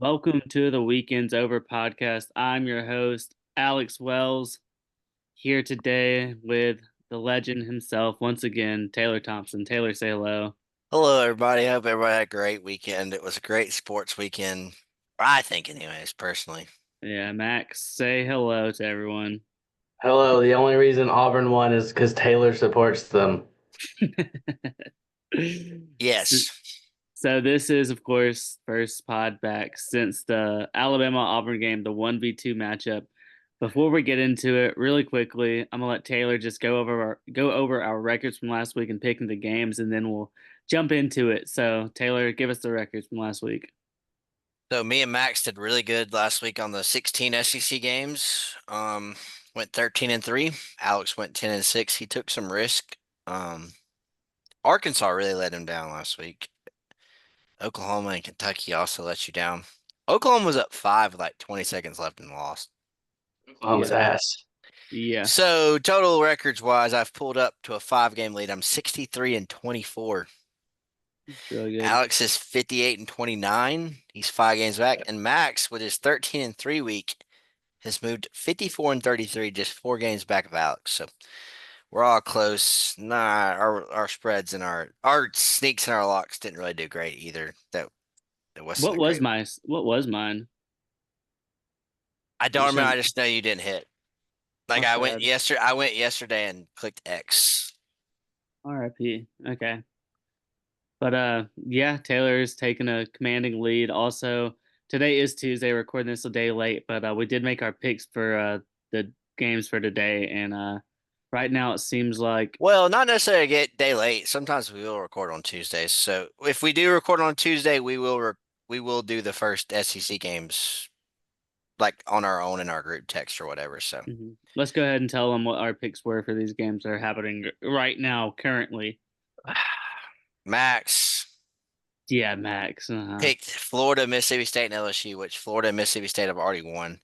Welcome to the Weekends Over podcast. I'm your host, Alex Wells, here today with the legend himself, once again, Taylor Thompson. Taylor, say hello. Hello, everybody. I hope everybody had a great weekend. It was a great sports weekend, I think, anyways, personally. Yeah, Max, say hello to everyone. Hello. The only reason Auburn won is because Taylor supports them. So, Yes. so this is, of course, first pod back since the Alabama Auburn game, the 1v2 matchup. Before we get into it, really quickly, I'm gonna let Taylor just go over our records from last week and picking the games, and then we'll jump into it. So, Taylor, give us the records from last week. So me and Max did really good last week on the 16 SEC games. Went 13-3. Alex went 10-6. He took some risk. Arkansas really let him down last week. Oklahoma and Kentucky also let you down. Oklahoma was up 5 with like 20 seconds left and lost. Oklahoma's ass. Yeah, So total records wise, I've pulled up to a 5-game lead. I'm 63-24. it's really good. Alex is 58-29. He's 5 games back. And Max, with his 13-3 week, has moved 54-33, just 4 games back of Alex. So we're all close. Nah, our spreads and our sneaks and our locks didn't really do great either. That wasn't What a was great. my what was mine? I You don't remember. said I just know you didn't hit. Like my bad. I went yesterday and clicked X. RIP. Okay. But yeah, Taylor's taking a commanding lead. Also, today is Tuesday, recording this a day late, but we did make our picks for the games for today, and right now it seems like Well, not necessarily get day late. Sometimes we will record on Tuesdays. So if we do record on Tuesday, we will do the first SEC games like on our own in our group text or whatever. So let's go ahead and tell them what our picks were for these games that are happening right now, currently. Max Yeah, Max. picked Florida, Mississippi State, and LSU, which Florida and Mississippi State have already won.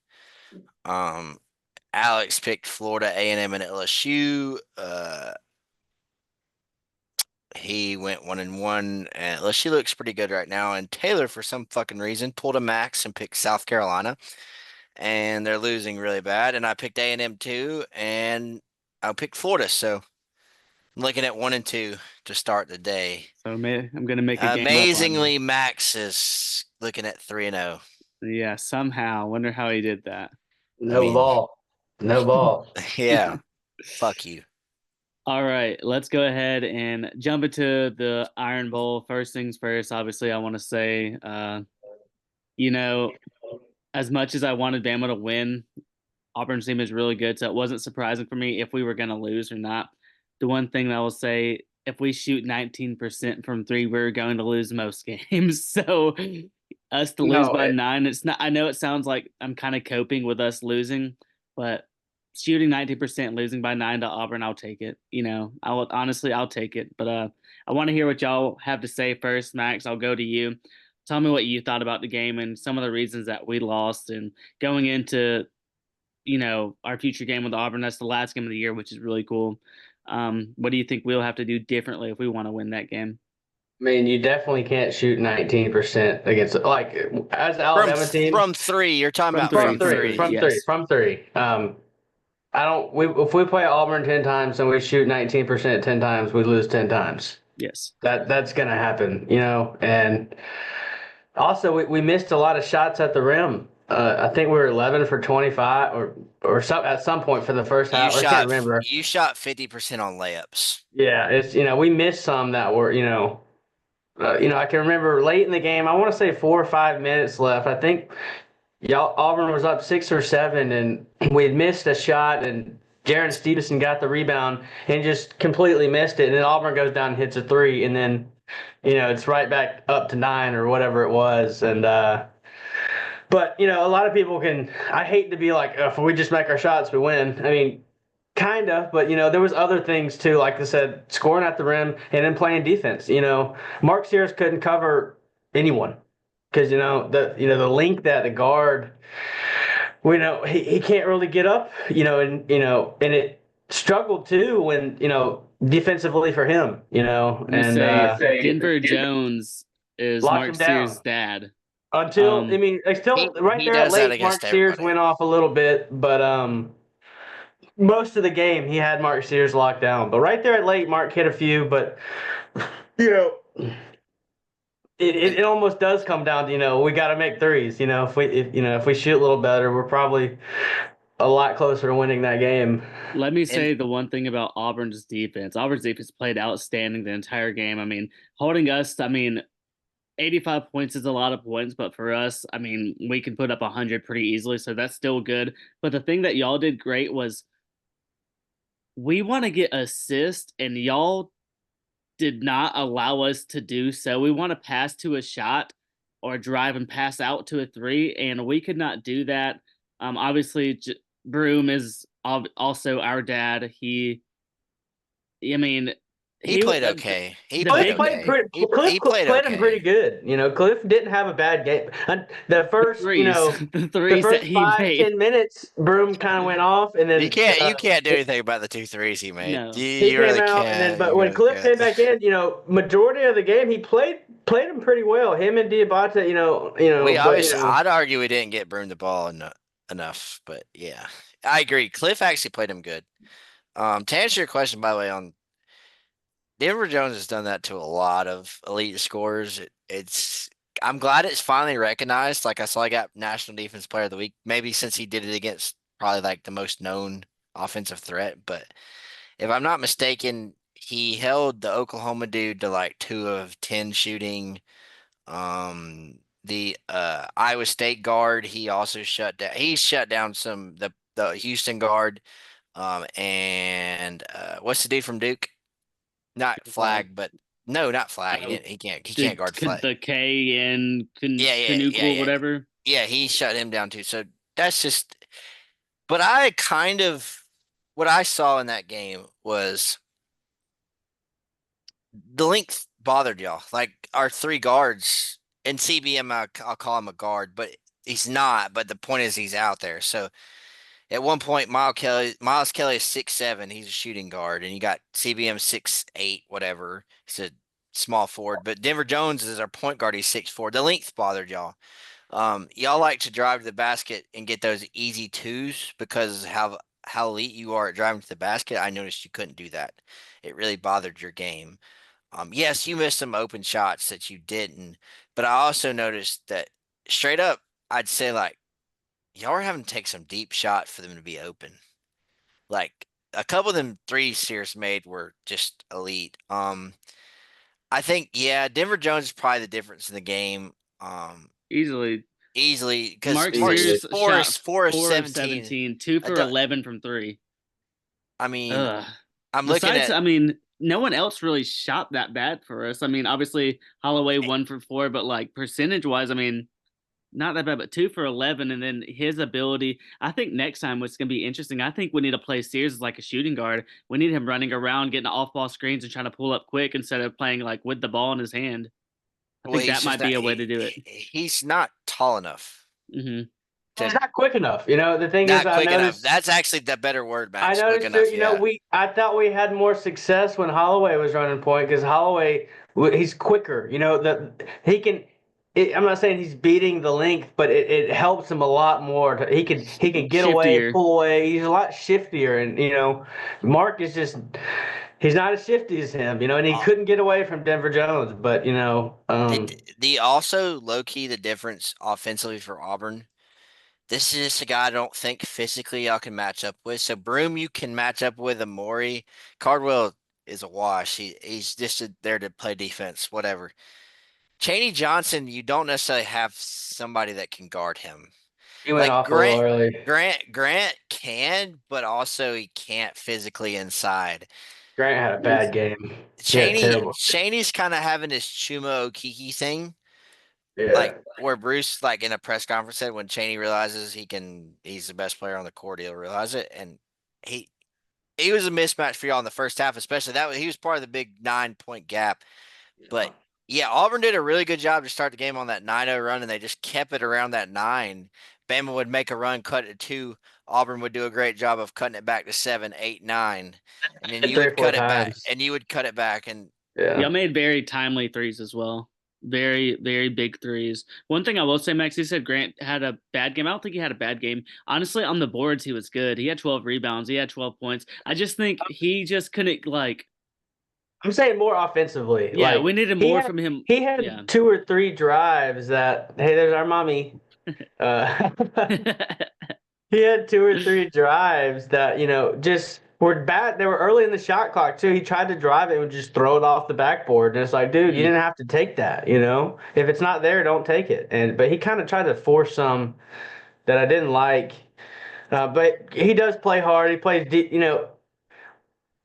Um, Alex picked Florida, A&M, and LSU. He went 1-1, and LSU looks pretty good right now. And Taylor, for some fucking reason, pulled a Max and picked South Carolina, and they're losing really bad. And I picked A&M too, and I picked Florida. So I'm looking at 1-2 to start the day. So I'm gonna make a game up on you. Amazingly, Max is looking at 3-0. Yeah, somehow. Wonder how he did that. I No mean, ball. No ball. yeah, fuck you. All right, let's go ahead and jump into the Iron Bowl. First things first, obviously, I want to say, you know, as much as I wanted Bama to win, Auburn's team is really good, so it wasn't surprising for me if we were going to lose or not. The one thing that I will say, if we shoot 19% from three, we're going to lose most games. So us to lose No, by nine, it's not. I know it sounds like I'm kind of coping with us losing, but shooting 19%, losing by nine to Auburn, I'll take it. I'll take it. But I want to hear what y'all have to say first. Max, I'll go to you. Tell me what you thought about the game and some of the reasons that we lost, and going into our future game with Auburn. That's the last game of the year, which is really cool. What do you think we'll have to do differently if we want to win that game? I mean, you definitely can't shoot 19% against, like, as the From Alabama team. from three, you're talking From about three, From from from three. three, three. From three. yes. From three. If we play Auburn 10 times and we shoot 19% 10 times, we lose 10 times. Yes. That's going to happen, And also, we missed a lot of shots at the rim. I think we were 11 for 25 or some at some point for the first You half. I can't shot remember. you shot 50% on layups. Yeah, it's we missed some that were I can remember late in the game. I want to say 4 or 5 minutes left. I think y'all Auburn was up 6 or 7, and we had missed a shot, and Jaron Stevenson got the rebound and just completely missed it. And then Auburn goes down and hits a three, and then it's right back up to 9 or whatever it was, and. But a lot of people can. I hate to be like, if we just make our shots, we win. I mean, kind of, but there was other things too. Like I said, scoring at the rim and then playing defense. Mark Sears couldn't cover anyone because the length that the guard. He can't really get up. And it struggled too when defensively for him. I'm gonna And say Denver Jones is locked Mark him down. Sears' dad. Until I mean, still right he there at does that late, Mark against Sears everybody. went off a little bit, but most of the game he had Mark Sears locked down. But right there at late, Mark hit a few, but you know. It almost does come down to, we got to make threes. If we shoot a little better, we're probably a lot closer to winning that game. Let me And say the one thing about Auburn's defense. Auburn's defense played outstanding the entire game. I mean, holding us, 85 points is a lot of points, but for us, we can put up 100 pretty easily, so that's still good. But the thing that y'all did great was we want to get assists, and y'all did not allow us to do so. We want to pass to a shot or drive and pass out to a three, and we could not do that. Obviously, Broom is also our dad. I mean, he he played okay. He the played Cliff big played okay. pretty. He Cliff played played him pretty okay. good. Cliff didn't have a bad game. And the the first, threes, the the threes that first he five made. ten minutes, Broom kind of went off, and You then can't do anything about the 2 threes he made. No, he You came really out, and then can't. but You when really Cliff can't. came back in, majority of the game he played him pretty well. Him and Diabate, I'd argue we didn't get Broom the ball enough, but yeah, I agree. Cliff actually played him good. To answer your question, by the way, on Denver Jones has done that to a lot of elite scorers. I'm glad it's finally recognized. Like I saw, I got National Defense Player of the Week, maybe since he did it against probably like the most known offensive threat. But if I'm not mistaken, he held the Oklahoma dude to like 2 of 10 shooting. The Iowa State guard, he also shut down. He shut down the Houston guard. And what's the dude from Duke? Not Flag. Flag, but no, not Flag. Oh, He can't guard Flag. the K and Yeah, Canuckle, yeah. whatever. Yeah, he shut him down too. So that's just. But I kind of what I saw in that game was the length bothered y'all. Like our 3 guards and CBM, I'll call him a guard, but he's not. But the point is he's out there. So at one point, Miles Kelly is 6'7". He's a shooting guard, and you got CBM 6'8", whatever. He's a small forward. But Denver Jones is our point guard. He's 6'4". The length bothered y'all. Y'all like to drive to the basket and get those easy twos because how elite you are at driving to the basket. I noticed you couldn't do that. It really bothered your game. Yes, you missed some open shots that you didn't, but I also noticed that straight up, I'd say like y'all are having to take some deep shots for them to be open. Like a couple of them threes Sears made were just elite. I think Denver Jones is probably the difference in the game. Easily. Easily because Mark Mark's Easily. Sears shot 4 of 17. 17, 2 I, for do- 11 from three. I mean, Ugh. I'm looking Besides, at no one else really shot that bad for us. Obviously Holloway 1 for 4, but like percentage wise, not that bad, but 2 for 11. And then his ability, I think next time what's going to be interesting, I think we need to play Sears as like a shooting guard. We need him running around, getting off ball screens and trying to pull up quick instead of playing like with the ball in his hand. I well, think he's that just might not be a way to do it. he's not tall enough Hmm. He's to not quick enough. The thing is, not quick enough. That's actually the better word, I Max. Quick noticed too. enough, yeah. I thought we had more success when Holloway was running point because Holloway, he's quicker. That he can. I'm not saying he's beating the length, but it helps him a lot more. He can get away, Shiftier. pull away. He's a lot shiftier, and Mark is just he's not as shifty as him. And he Uh, couldn't get away from Denver Jones, but the also low key the difference offensively for Auburn. This is just a guy I don't think physically y'all can match up with. So Broom, you can match up with Amori. Cardwell is a wash. He's just there to play defense, whatever. Cheney Johnson, you don't necessarily have somebody that can guard him. he went Like off a little early. Grant can, but also he can't physically inside. Grant had a bad game. He had a terrible. Cheney's kind of having this Chuma Okiki thing, like Yeah. where Bruce, like in a press conference, said when Cheney realizes he's the best player on the court, he'll realize it. And he he was a mismatch for y'all in the first half, especially he was part of the big 9-point gap. But yeah, Auburn did a really good job to start the game on that 9-0 run, and they just kept it around that 9. Bama would make a run, cut it to 2. Auburn would do a great job of cutting it back to 7, 8, 9. And then you Three or would four cut it back, times. and you would cut it back. And Yeah. Y'all made very timely threes as well. Very, very big threes. One thing I will say, Max, you said Grant had a bad game. I don't think he had a bad game. Honestly, on the boards, he was good. He had 12 rebounds. He had 12 points. I just think he just couldn't like. I'm saying more offensively. Yeah, we Like needed he more had from him. he had Yeah. 2 or 3 drives that hey, there's our mommy. Uh, he had 2 or 3 drives that just were bad. They were early in the shot clock too. He tried to drive it and would just throw it off the backboard, and it's like, dude, you Mm. didn't have to take that. If it's not there, don't take it. But he kind of tried to force some that I didn't like. But he does play hard. He plays,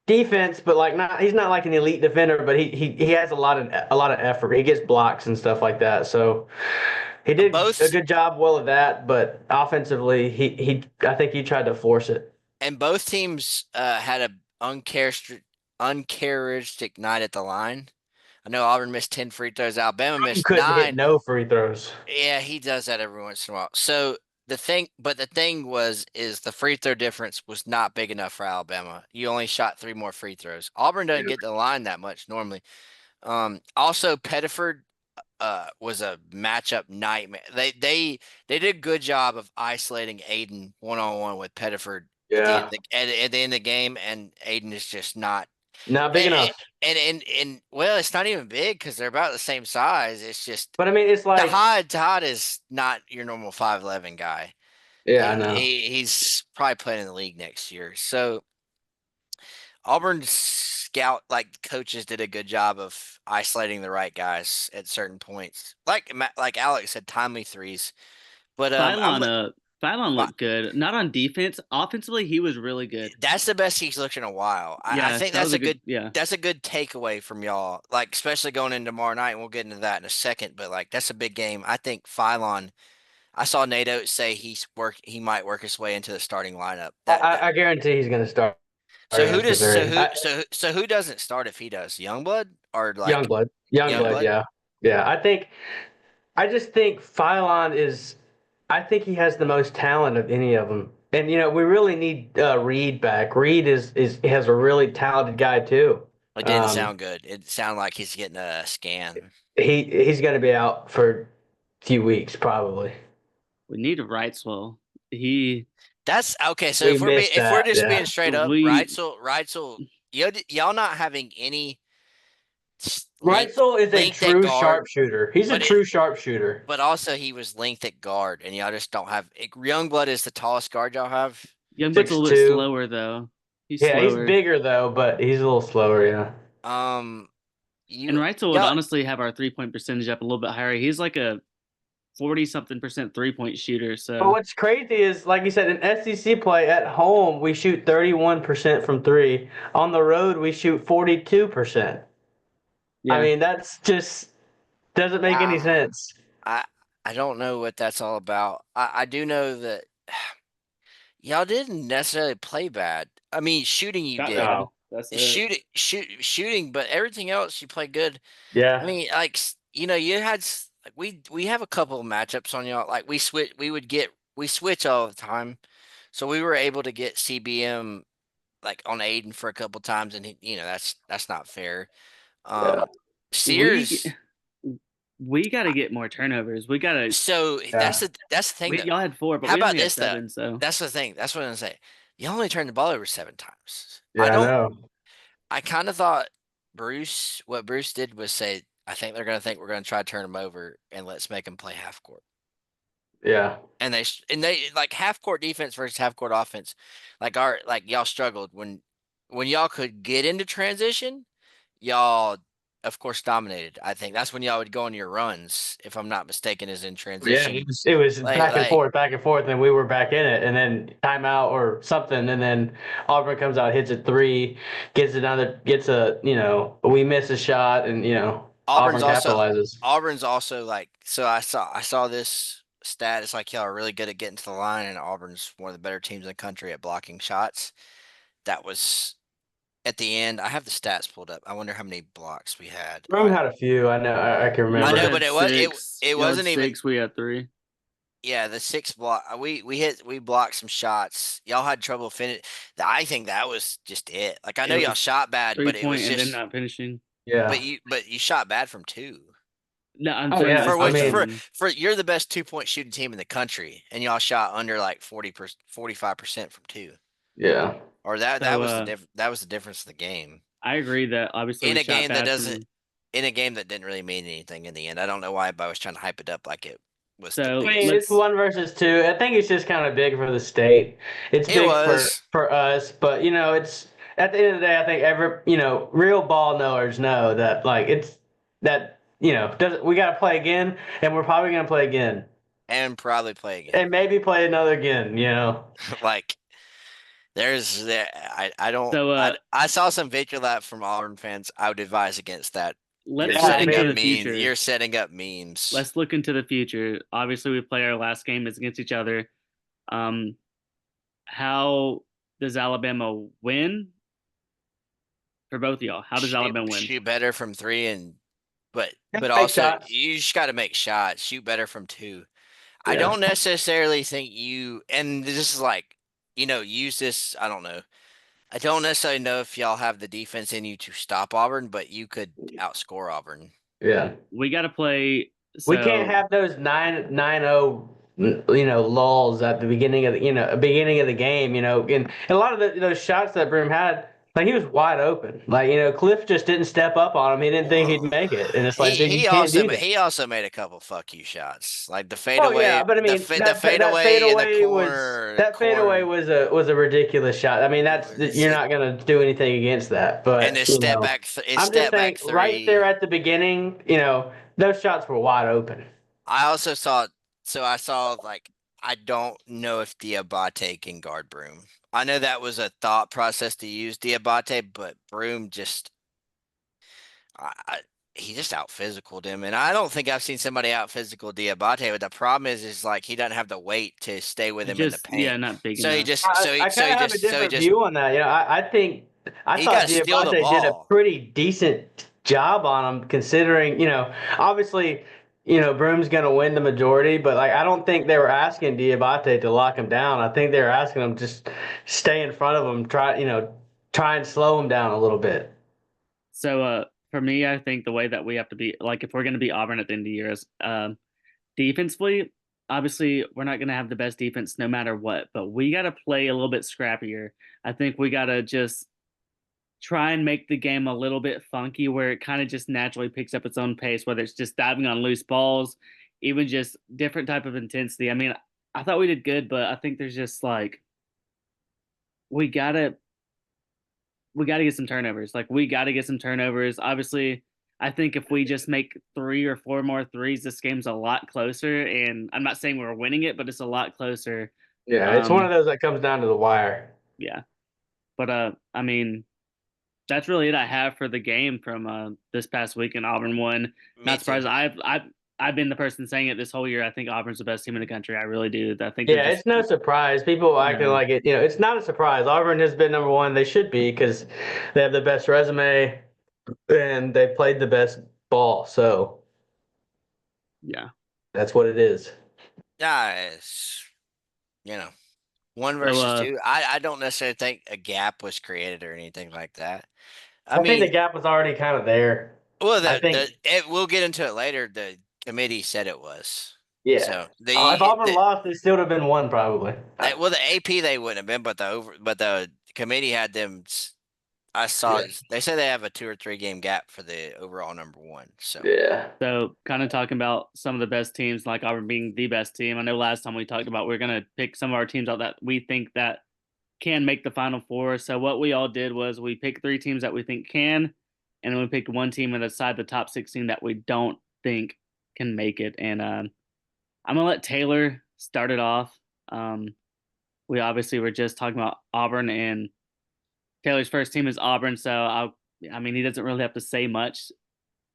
defense, but like not he's not like an elite defender, but he has a lot of effort. He gets blocks and stuff like that. So he did a Both good job well of that, but offensively he I think he tried to force it. and both teams had a uncharacteristic night at the line. I know Auburn missed 10 free throws. Alabama He missed couldn't hit 9. no free throws. Yeah, he does that every once in a while. So the thing is the free throw difference was not big enough for Alabama. You only shot 3 more free throws. Auburn doesn't get to the line that much normally. Also Pettiford was a matchup nightmare. They did a good job of isolating Aiden 1-on-1 with Pettiford at the end Yeah, of at the end of the game, and Aiden is just not. not big And enough. well, it's not even big because they're about the same size. It's just But I mean, it's like, Tahad is not your normal 5'11" guy. yeah, I know. He's probably playing in the league next year. So Auburn's scout coaches did a good job of isolating the right guys at certain points. Like Alex said, timely threes. But Phylon, Phylon fi- looked good. Not on defense. Offensively, he was really good. that's the best he's looked in a while. I Yeah, think that was a good. Yeah, that's a good takeaway from y'all. Like especially going into tomorrow night, and we'll get into that in a second. But like that's a big game. I think Phylon. I saw Nate Oates say he might work his way into the starting lineup. I guarantee he's going to start So who against does so Missouri. who so so who doesn't start if he does? Youngblood or like Youngblood, Youngblood? yeah, yeah. I just think Phylon is. I think he has the most talent of any of them. And we really need Reed back. Reed is has a really talented guy too. It didn't Um, sound good. It sounded like he's getting a scan. he's going to be out for a few weeks probably. we need a Wrightswell. He That's okay. So We missed if we're that. just Yeah, being straight up, we Reitzel, y'all not having any length Reitzel is a length at true guard, sharpshooter. He's a but true sharpshooter. also he was length at guard, and y'all just don't have. Youngblood is the tallest guard y'all have. Youngblood's a Six little bit two. slower though. He's Yeah, he's slower. bigger though, but he's a little slower. Yeah. Um, And you Wrightsville would y'all honestly have our 3 point percentage up a little bit higher. He's like a 40 something percent 3 point shooter. But So what's crazy is, like you said, in SEC play at home, we shoot 31% from three. On the road, we shoot 42%. I yeah, mean, that's just doesn't make any ah, sense. I I don't know what that's all about. I do know that y'all didn't necessarily play bad. I mean, shooting you shot did. bad. No. That's it. Shooting, but everything else you played good. I Yeah. mean, like you had like we have a couple of matchups on y'all. Like we switch all the time, so we were able to get CBM like on Aiden for a couple times, and that's not fair. Yeah. Um, We Sears. we got to get more turnovers. We got to. So Yeah. that's the thing We though. y'all had 4, but How we about only had this though? 7. So That's the thing. That's what I'm gonna say. You only turned the ball over 7 times. I Yeah, I don't. know. I kind of thought what Bruce did was say, I think they're gonna think we're gonna try to turn them over and let's make them play half court. Yeah. And they like half court defense versus half court offense. Like y'all struggled when y'all could get into transition. Y'all, of course, dominated. I think that's when y'all would go on your runs, if I'm not mistaken, is in Yeah, transition. it was back and forth, and we were back in it, and then timeout or something, and then Auburn comes out, hits a three, we miss a shot, and Auburn's Auburn also capitalizes. Auburn's also like so I saw this stat. It's like y'all are really good at getting to the line, and Auburn's one of the better teams in the country at blocking shots. That was at the end. I have the stats pulled up. I wonder how many blocks we had. Rome had a few. I know. I can I y'all know, remember. but had 6. it Y'all had wasn't even. 6. We had 3. Yeah, the 6 block. We blocked some shots. Y'all had trouble finish. I think that was just it. Like I know It y'all was shot bad, but it was 3 point and then just. not finishing. Yeah. But you shot bad from two. No, I'm Oh, saying yeah. this For I which mean, season. for you're the best 2-point shooting team in the country, and y'all shot under like 45% from two. yeah. Or that So was that was the difference in the game. I agree that obviously In we a shot game that bad doesn't from. in a game that didn't really mean anything in the end. I don't know why everybody was trying to hype it up like it was the So I mean, biggest. it's let's 1 versus 2. I think it's just kind of big for the state. It's It big was. for us, but it's at the end of the day, I think real ball knowers know that like it's that doesn't we got to play again, and we're probably gonna play again, And probably play again. and maybe play another again. Like there's there I don't so I saw some victory lap from Auburn fans. I would advise against that. You're let's Yeah, look I setting into up mean, the memes. future. You're setting up memes. Let's look into the future. Obviously, we play our last game is against each other. Um, how does Alabama win for both of y'all? How does Alabama win? Shoot better from three and but make also shots. you just got to make shots. Shoot better from two. I Yeah, don't necessarily think and this is like, use this. I don't know. I don't necessarily know if y'all have the defense in you to stop Auburn, but you could outscore Auburn. yeah. We got to play. We can't So have those 9-0 lulls at the beginning of the game. And a lot of those shots that Brim had, like he was wide open. Like Cliff just didn't step up on him. He didn't think he'd Whoa. make it, and it's like, He dude, you he can't also do that. he also made a couple fuck you shots, like the Oh yeah, fadeaway, but I the mean fa- the that fadeaway in the fadeaway was corner, the that fadeaway corner. was a ridiculous shot. I mean, It you're was not gonna do anything against that. and But his I'm just step saying, back right there three. at the beginning, those shots were wide open. I also saw I saw like I don't know if Diabate can guard Broom. I know that was a thought process to use Diabate, but Broom just I he just out physicaled him, and I don't think I've seen somebody out physical Diabate. But the problem is like he doesn't have the weight to stay with he him in the just paint. not big So he enough. just so he I so kind he of have a just so he different just view on that. I he got thought to steal the Diabate did a ball. pretty decent job on him, considering obviously Broom's going to win the majority, but like I don't think they were asking Diabate to lock him down. I think they were asking him just stay in front of him, try and slow him down a little bit. So for me, I think the way that we have to be like if we're going to be Auburn at the end of the year is defensively. Obviously, we're not going to have the best defense no matter what, but we got to play a little bit scrappier. I think we got to just try and make the game a little bit funky where it kind of just naturally picks up its own pace, whether it's just diving on loose balls, even just different type of intensity. I mean, I thought we did good, but I think there's just like we gotta we gotta get some turnovers. Like we gotta get some turnovers. Obviously, I think if we just make 3 or 4 more threes, this game's a lot closer. And I'm not saying we're winning it, but it's a lot closer. Yeah, it's one of Um, those that comes down to the wire. yeah. But I mean, that's really it I have for the game from this past weekend. Auburn won. Me Not too. surprised. I've been the person saying it this whole year. I think Auburn's the best team in the country. I really do. I think they're Yeah, just it's no surprise. People acting no. like it. It's not a surprise. Auburn has been number one. They should be because they have the best resume and they played the best ball. So Yeah. that's what it is. Yeah, it's you know one So versus two. I don't necessarily think a gap was created or anything like that. I I think the mean, gap was already kind of there. well, I think, we'll get into it later. The committee said it was. yeah. So If Auburn lost, it still would have been one probably. well, the AP they wouldn't have been, but the committee had them. I saw Yeah. they say they have a 2 or 3 game gap for the overall number one. So Yeah. so kind of talking about some of the best teams, like Auburn being the best team. I know last time we talked about we're gonna pick some of our teams out that we think that can make the Final Four. So what we all did was we picked 3 teams that we think can, and then we picked one team inside the top 16 that we don't think can make it. And I'm gonna let Taylor start it off. We obviously were just talking about Auburn, and Taylor's first team is Auburn, so I mean, he doesn't really have to say much,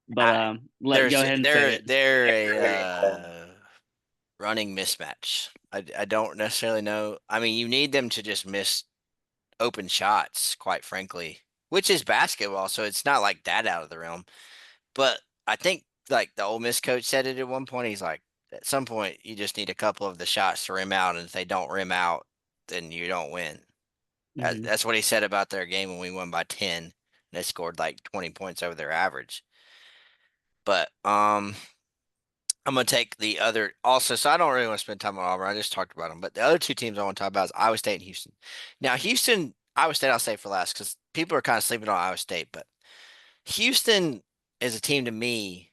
but I go ahead and say it. they're a running mismatch. I don't necessarily know. I mean, you need them to just miss open shots, quite frankly, which is basketball, so it's not like that out of the realm. But I think like the Ole Miss coach said it at one point. He's like, at some point, you just need a couple of the shots to rim out, and if they don't rim out, then you don't win. Hmm. That's what he said about their game when we won by 10. And they scored like 20 points over their average. But I'm going to take the other also. So I don't really want to spend time on Auburn. I just talked about them. But the other two teams I want to talk about is Iowa State and Houston. Now, Houston, Iowa State, I'll say for last because people are kind of sleeping on Iowa State. But Houston is a team to me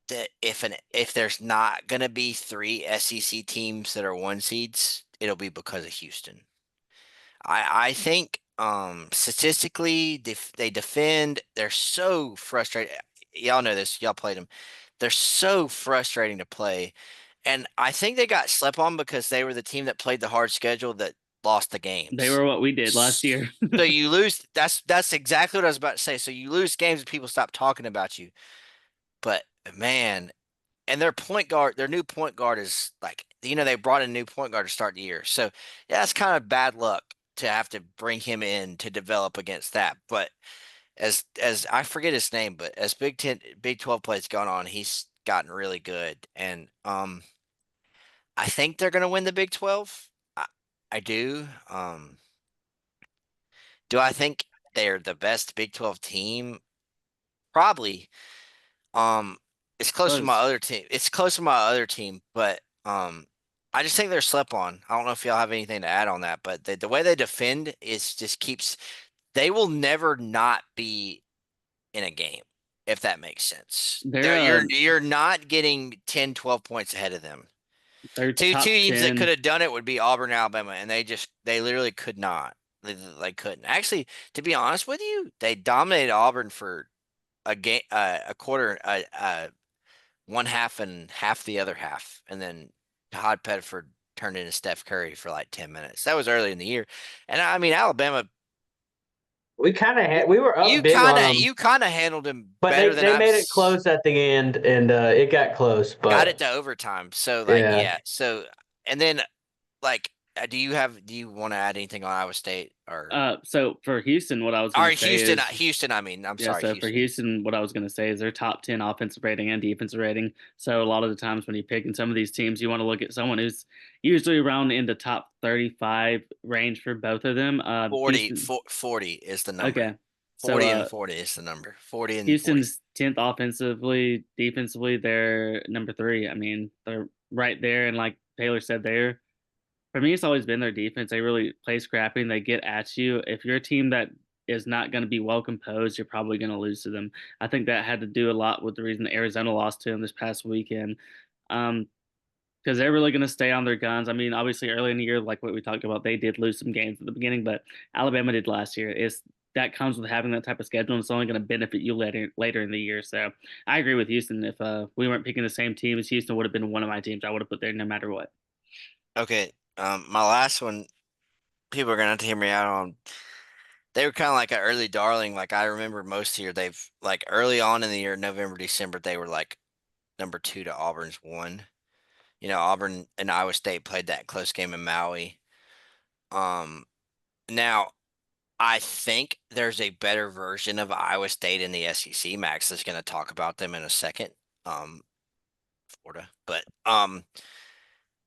that if there's not going to be three SEC teams that are one seeds, it'll be because of Houston. I think statistically they defend. They're so frustrated. Y'all know this. Y'all played them. They're so frustrating to play. And I think they got slept on because they were the team that played the hard schedule that lost the They games. were what we did last year. So you lose. That's exactly what I was about to say. So you lose games and people stop talking about you. But man, and their new point guard is like, they brought in a new point guard to start the year. So yeah, that's kind of bad luck to have to bring him in to develop against that. But as I forget his name, but as Big 12 plays gone on, he's gotten really good. And I think they're gonna win the Big 12. I do. Do I think they're the best Big 12 team? Probably. Um, it's close to my Close. other team. It's close to my other team, but I just think they're slept on. I don't know if y'all have anything to add on that, but the way they defend is just keeps. They will never not be in a game, if that makes sense. They're You're not getting 10, 12 points ahead of them. they're Two top teams that could 10. have done it would be Auburn and Alabama, and they literally could not. They couldn't. Actually, to be honest with you, they dominated Auburn for a game, a quarter, one half and half the other half, and then Todd Pettiford turned into Steph Curry for like 10 minutes. That was early in the year, and I mean Alabama. We were up big on them, You kind of handled him but better than they made it close at the end, and it got close. got it But to overtime. So like yeah, yeah. So and then like do you want to add anything on Iowa State So for Houston, what I was going to say Houston? is, Houston, I mean, I'm yeah, sorry, so for Houston. Houston, what I was going to say is their top 10 offensive rating and defensive rating. So a lot of the times when you pick in some of these teams, you want to look at someone who's usually around in the top 35 range for both of them. 40, Houston, 40 is the number. okay. So 40 and 40 is the number. 40 and 40. Houston's 10th offensively, defensively, they're number 3. I mean, they're right there. And like Taylor said, there, for me, it's always been their defense. They really play scrappy and they get at you. If you're a team that is not going to be well composed, you're probably going to lose to them. I think that had to do a lot with the reason Arizona lost to them this past weekend. Because they're really going to stay on their guns. I mean, obviously, early in the year, like what we talked about, they did lose some games at the beginning, but Alabama did last year. That comes with having that type of schedule, and it's only going to benefit you later in the year. So I agree with Houston. If we weren't picking the same team as Houston, would have been one of my teams. I would have put there no matter what. Okay. My last one, people are gonna have to hear me out on. They were kind of like an early darling. Like I remember most year, they've like early on in the year, November, December, they were like number 2 to Auburn's 1. Auburn and Iowa State played that close game in Maui. Um, Now I think there's a better version of Iowa State in the SEC. Max is going to talk about them in a second. Um, Florida, but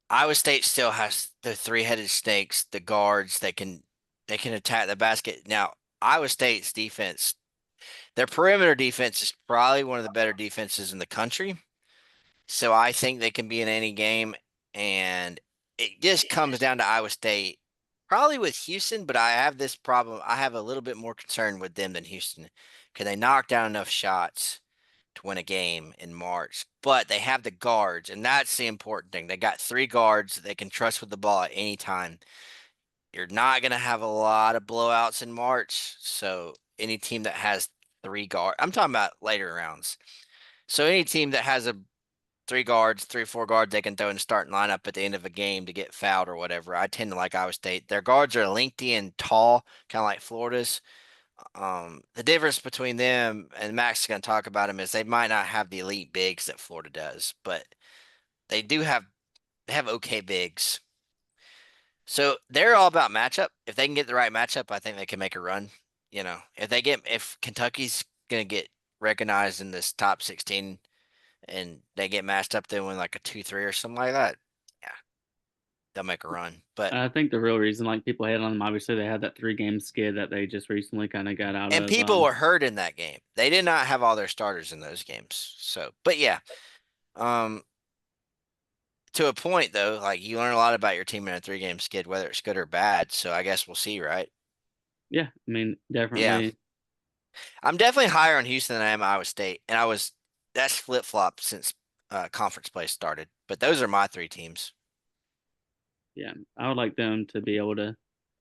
Iowa State still has the three-headed snakes, the guards. They can attack the basket. Now Iowa State's defense, their perimeter defense is probably one of the better defenses in the country. So I think they can be in any game, and it just comes down to Iowa State, probably with Houston. But I have this problem. I have a little bit more concern with them than Houston. Can they knock down enough shots to win a game in March? But they have the guards, and that's the important thing. They got 3 guards that they can trust with the ball at any time. You're not going to have a lot of blowouts in March. So any team that has 3 guards, I'm talking about later rounds. So any team that has a 3 guards, 3 or 4 guards they can throw in the starting lineup at the end of a game to get fouled or whatever. I tend to like Iowa State. Their guards are lengthy and tall, kind of like Florida's. The difference between them and Max is going to talk about them is they might not have the elite bigs that Florida does, but they have okay bigs. So they're all about matchup. If they can get the right matchup, I think they can make a run. If Kentucky's going to get recognized in this top 16 and they get matched up, then win like a 2-3 or something like that, yeah, they'll make a run. But I think the real reason, like people hate on them, obviously they had that 3-game skid that they just recently kind of got out and of. people were hurt in that game. They did not have all their starters in those games. So, but yeah, Um, to a point though, like you learn a lot about your team in a 3-game skid, whether it's good or bad. So I guess we'll see, right? Yeah, I mean, Yeah, definitely. I'm definitely higher on Houston than I am Iowa State, and that's flip flop since conference play started. But those are my 3 teams. Yeah, I would like them to be able to.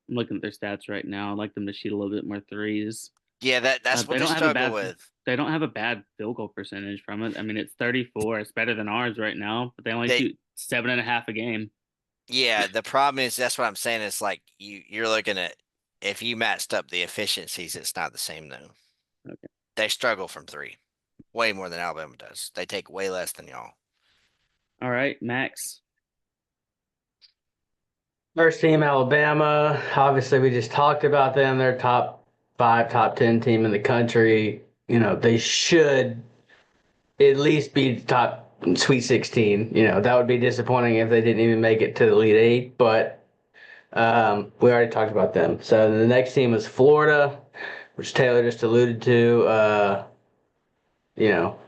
I'm looking at their stats right now. I'd like them to shoot a little bit more threes. Yeah, that's what They they don't have a struggle bad. with. They don't have a bad field goal percentage from it. I mean, it's 34. It's better than ours right now, but they only They shoot 7.5 a game. Yeah, the problem is that's what I'm saying. It's like you're looking at if you matched up the efficiencies, it's not the same though. Okay. They struggle from 3, way more than Alabama does. They take way less than y'all. All right, Max. First team, Alabama. Obviously, we just talked about them. They're top 5, top 10 team in the country. You know, they should at least be top Sweet 16. You know, that would be disappointing if they didn't even make it to the Elite Eight, but we already talked about them. So the next team is Florida, which Taylor just alluded to. You know,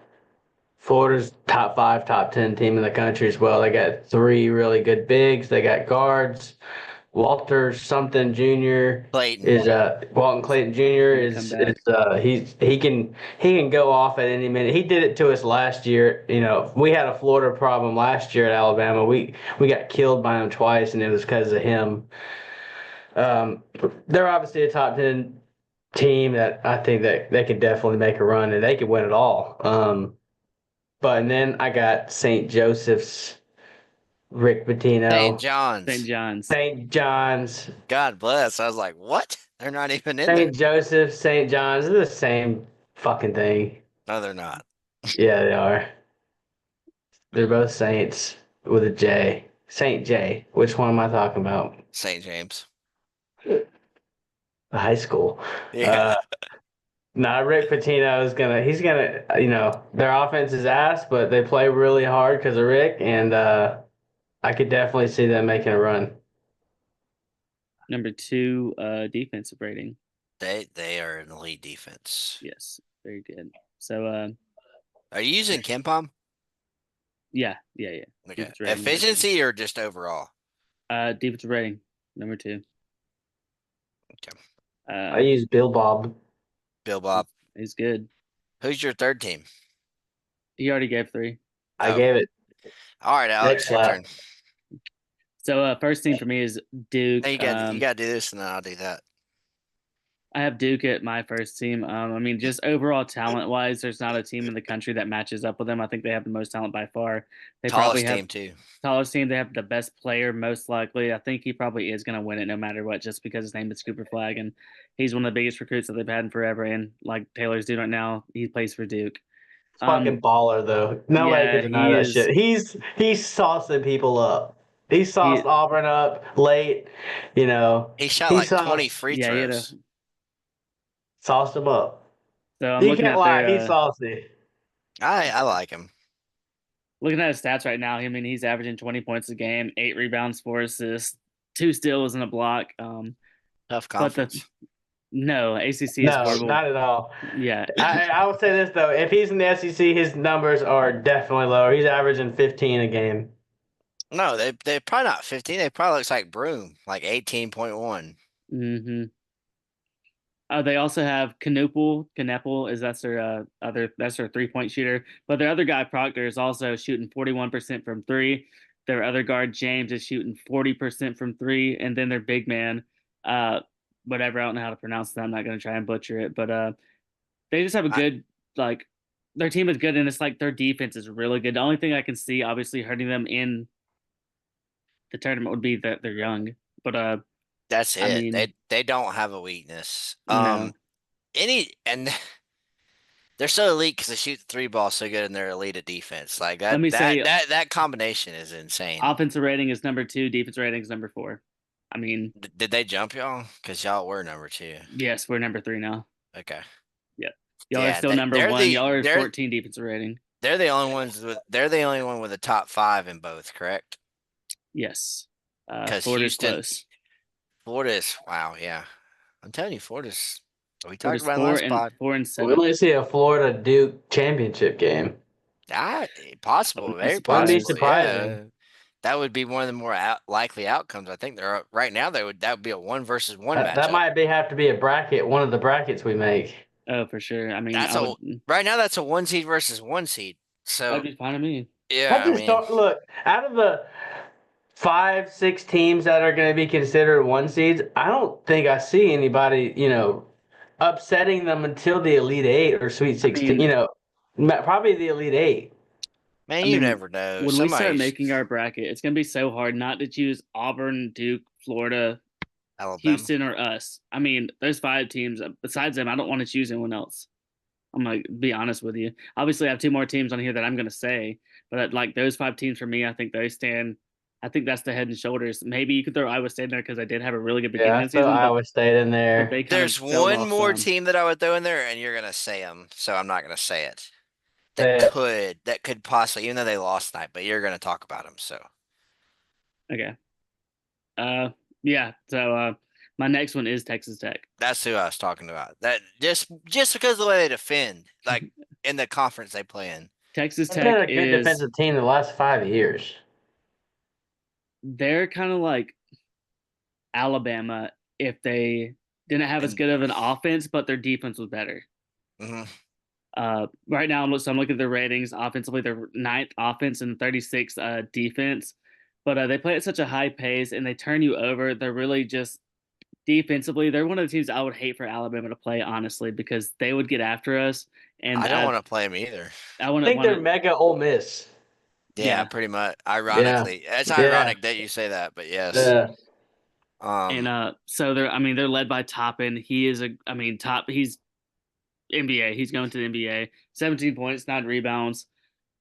Florida's top 5, top 10 team in the country as well. They got 3 really good bigs. They got guards. Walter something Jr. Clayton, is Walton Clayton Jr. Gonna come back. He can go off at any minute. He did it to us last year. You know, we had a Florida problem last year at Alabama. We got killed by him twice, and it was because of him. They're obviously a top 10 team that I think that they could definitely make a run and they could win it all. But and then I got St. Joseph's Rick St. Pitino. St. John's. John's. St. John's, God bless. I was like, what? They're not even in there. St. Joseph, St. John's, they're the same fucking thing. No, they're not. Yeah, they are. They're both saints with a J. Saint J. Which one am I talking about? St. James. The high school. Yeah. Rick Pitino he's gonna, their offense is ass, but they play really hard because of Rick, and I could definitely see them making a run. Number 2, defensive rating. They are an elite defense. Yes, very good. So, Are you using KenPom? yeah. Okay. Defensive rating, Efficiency or just overall? defensive rating, number 2. Okay. I use Bill Bob. Bill Bob. He's good. Who's your 3rd team? He already gave 3. I Oh. gave it. All right, Alex, Next your lap. turn. So, first team for me is Duke. Hey, you got to do this, and then I'll do that. I have Duke at my first team. I mean, just overall talent wise, there's not a team in the country that matches up with them. I think they have the most talent by far. They probably Tallest have team too. tallest team. They have the best player, most likely. I think he probably is going to win it no matter what, just because his name is Cooper Flag, and he's one of the biggest recruits that they've had in forever. And like Taylor's doing right now, he plays for Duke. Fucking baller though. Nobody Yeah, can deny he that is. shit. He's saucing people up. He sauced Auburn up late. You know, He shot he like sauced, 20 free Yeah, he had a. throws. sauced him up. So I'm You looking can't at lie. their. He's saucy. I like him. Looking at his stats right now, I mean, he's averaging 20 points a game, 8 rebounds, 4 assists, 2 steals, and a block. Tough But conference. No, ACC is No, horrible. not at all. Yeah, I would say this though: if he's in the SEC, his numbers are definitely lower. He's averaging 15 a game. No, they probably not 15. They probably looks like Broom, like 18.1. Mm-hmm. They also have Knuppel is that's their that's their 3-point shooter. But their other guy Proctor is also shooting 41% from 3. Their other guard James is shooting 40% from 3, and then their big man, whatever, I don't know how to pronounce that. I'm not gonna try and butcher it, but they just have a good like their team is good, and it's like their defense is really good. The only thing I can see obviously hurting them in the tournament would be that they're young, but That's I it. mean, They don't have a weakness. no. And they're so elite because they shoot the 3 ball so good, and they're elite at defense. Like Let me say, that combination is insane. offensive rating is number 2, defense rating is number 4. I mean, Did they jump y'all? Because y'all were number 2. yes, we're number 3 now. Okay. Yep. Y'all are Yeah, still number they're 1. Y'all are they're 14 defensive rating. they're the only one with a top 5 in both, correct? Yes. Because Florida's Houston, close. Florida's wow, yeah. I'm telling you, Florida's. We talked Florida's about it 4 last and pod. 4 and We 7. might see a Florida Duke championship game. Possible, Wouldn't be very Wouldn't be surprised. possible. surprising. Yeah, that would be one of the more likely outcomes. I think there right now that would be a 1-versus-1 That matchup. might have to be a bracket, one of the brackets we make. Oh, for sure. I mean, That's a right now that's a 1 seed versus 1 seed. that'd So be fine to me. I yeah, I just mean, don't look out of the 5, 6 teams that are going to be considered 1 seeds. I don't think I see anybody, upsetting them until the Elite Eight or Sweet I 16. mean, Probably the Elite Eight. man, I you mean, never know. when we start Somebody's making our bracket, it's gonna be so hard not to choose Auburn, Duke, Florida, Alabama. Houston, or us. I mean, there's 5 teams. Besides them, I don't want to choose anyone else. I'm gonna be honest with you. Obviously, I have 2 more teams on here that I'm gonna say, but like those 5 teams for me, I think they stand. I think that's the head and shoulders. Maybe you could throw Iowa State in there because they did have a really good Yeah, beginning I of the throw season, Iowa State in but there. they kind of There's fell one off more some. team that I would throw in there, and you're gonna say them, so I'm not gonna say it. Say it. That could possibly, even though they lost tonight, but you're gonna talk about them. So Okay. Uh, yeah. So my next one is Texas Tech. that's who I was talking about. That just because of the way they defend, like in the conference they play in. Texas They've been Tech a good is defensive team the last 5 years. they're kind of like Alabama if they didn't have as And good of an offense, but their defense was better. mhm. Right now, I'm looking at their ratings. Offensively, they're 9th offense and 36th defense, but they play at such a high pace and they turn you over. They're really just defensively. They're one of the teams I would hate for Alabama to play, honestly, because they would get after us. And I don't want to play them either. I I want think they're to, mega Ole Miss. Yeah, yeah. pretty much. Yeah. Ironically, it's Yeah. ironic that you say that, but yes. Yeah. And Um, so they're led by Toppin. He is he's NBA. He's going to the NBA. 17 points, 9 rebounds.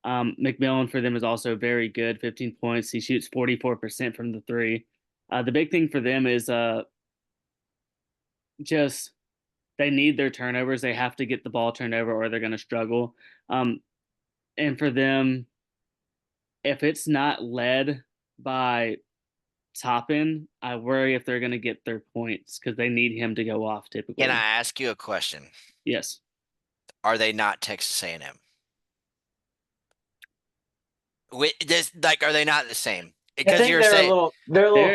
McMillan for them is also very good. 15 points. He shoots 44% from the three. The big thing for them is just they need their turnovers. They have to get the ball turned over or they're going to struggle. And for them, if it's not led by Toppin, I worry if they're going to get their points because they need him to go off typically. can I ask you a question? Yes. Are they not Texas A&M? Are they not the same? I Because think you're they're a saying, little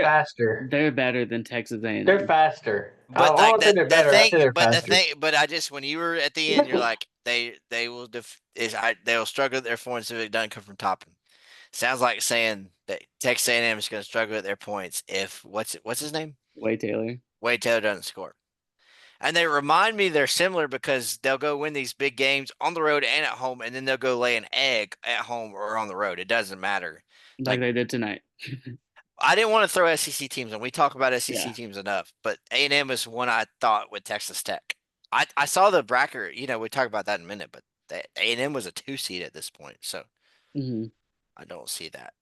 faster. They're better than Texas A&M. They're faster. but I like don't say they're better. I say they're the faster. thing, but I just when you were at the end, you're like they will they will struggle with their points if it doesn't come from Toppin. Sounds like saying that Texas A&M is going to struggle with their points if what's his name? Wade Taylor. Wade Taylor doesn't score. And they remind me they're similar because they'll go win these big games on the road and at home, and then they'll go lay an egg at home or on the road. It doesn't matter. Like they did tonight. I didn't want to throw SEC teams, and we talk about SEC Yeah. teams enough, but A&M is one I thought with Texas Tech. I saw the bracket, we talk about that in a minute, but A&M was a 2 seed at this point, so Mm-hmm. I don't see that.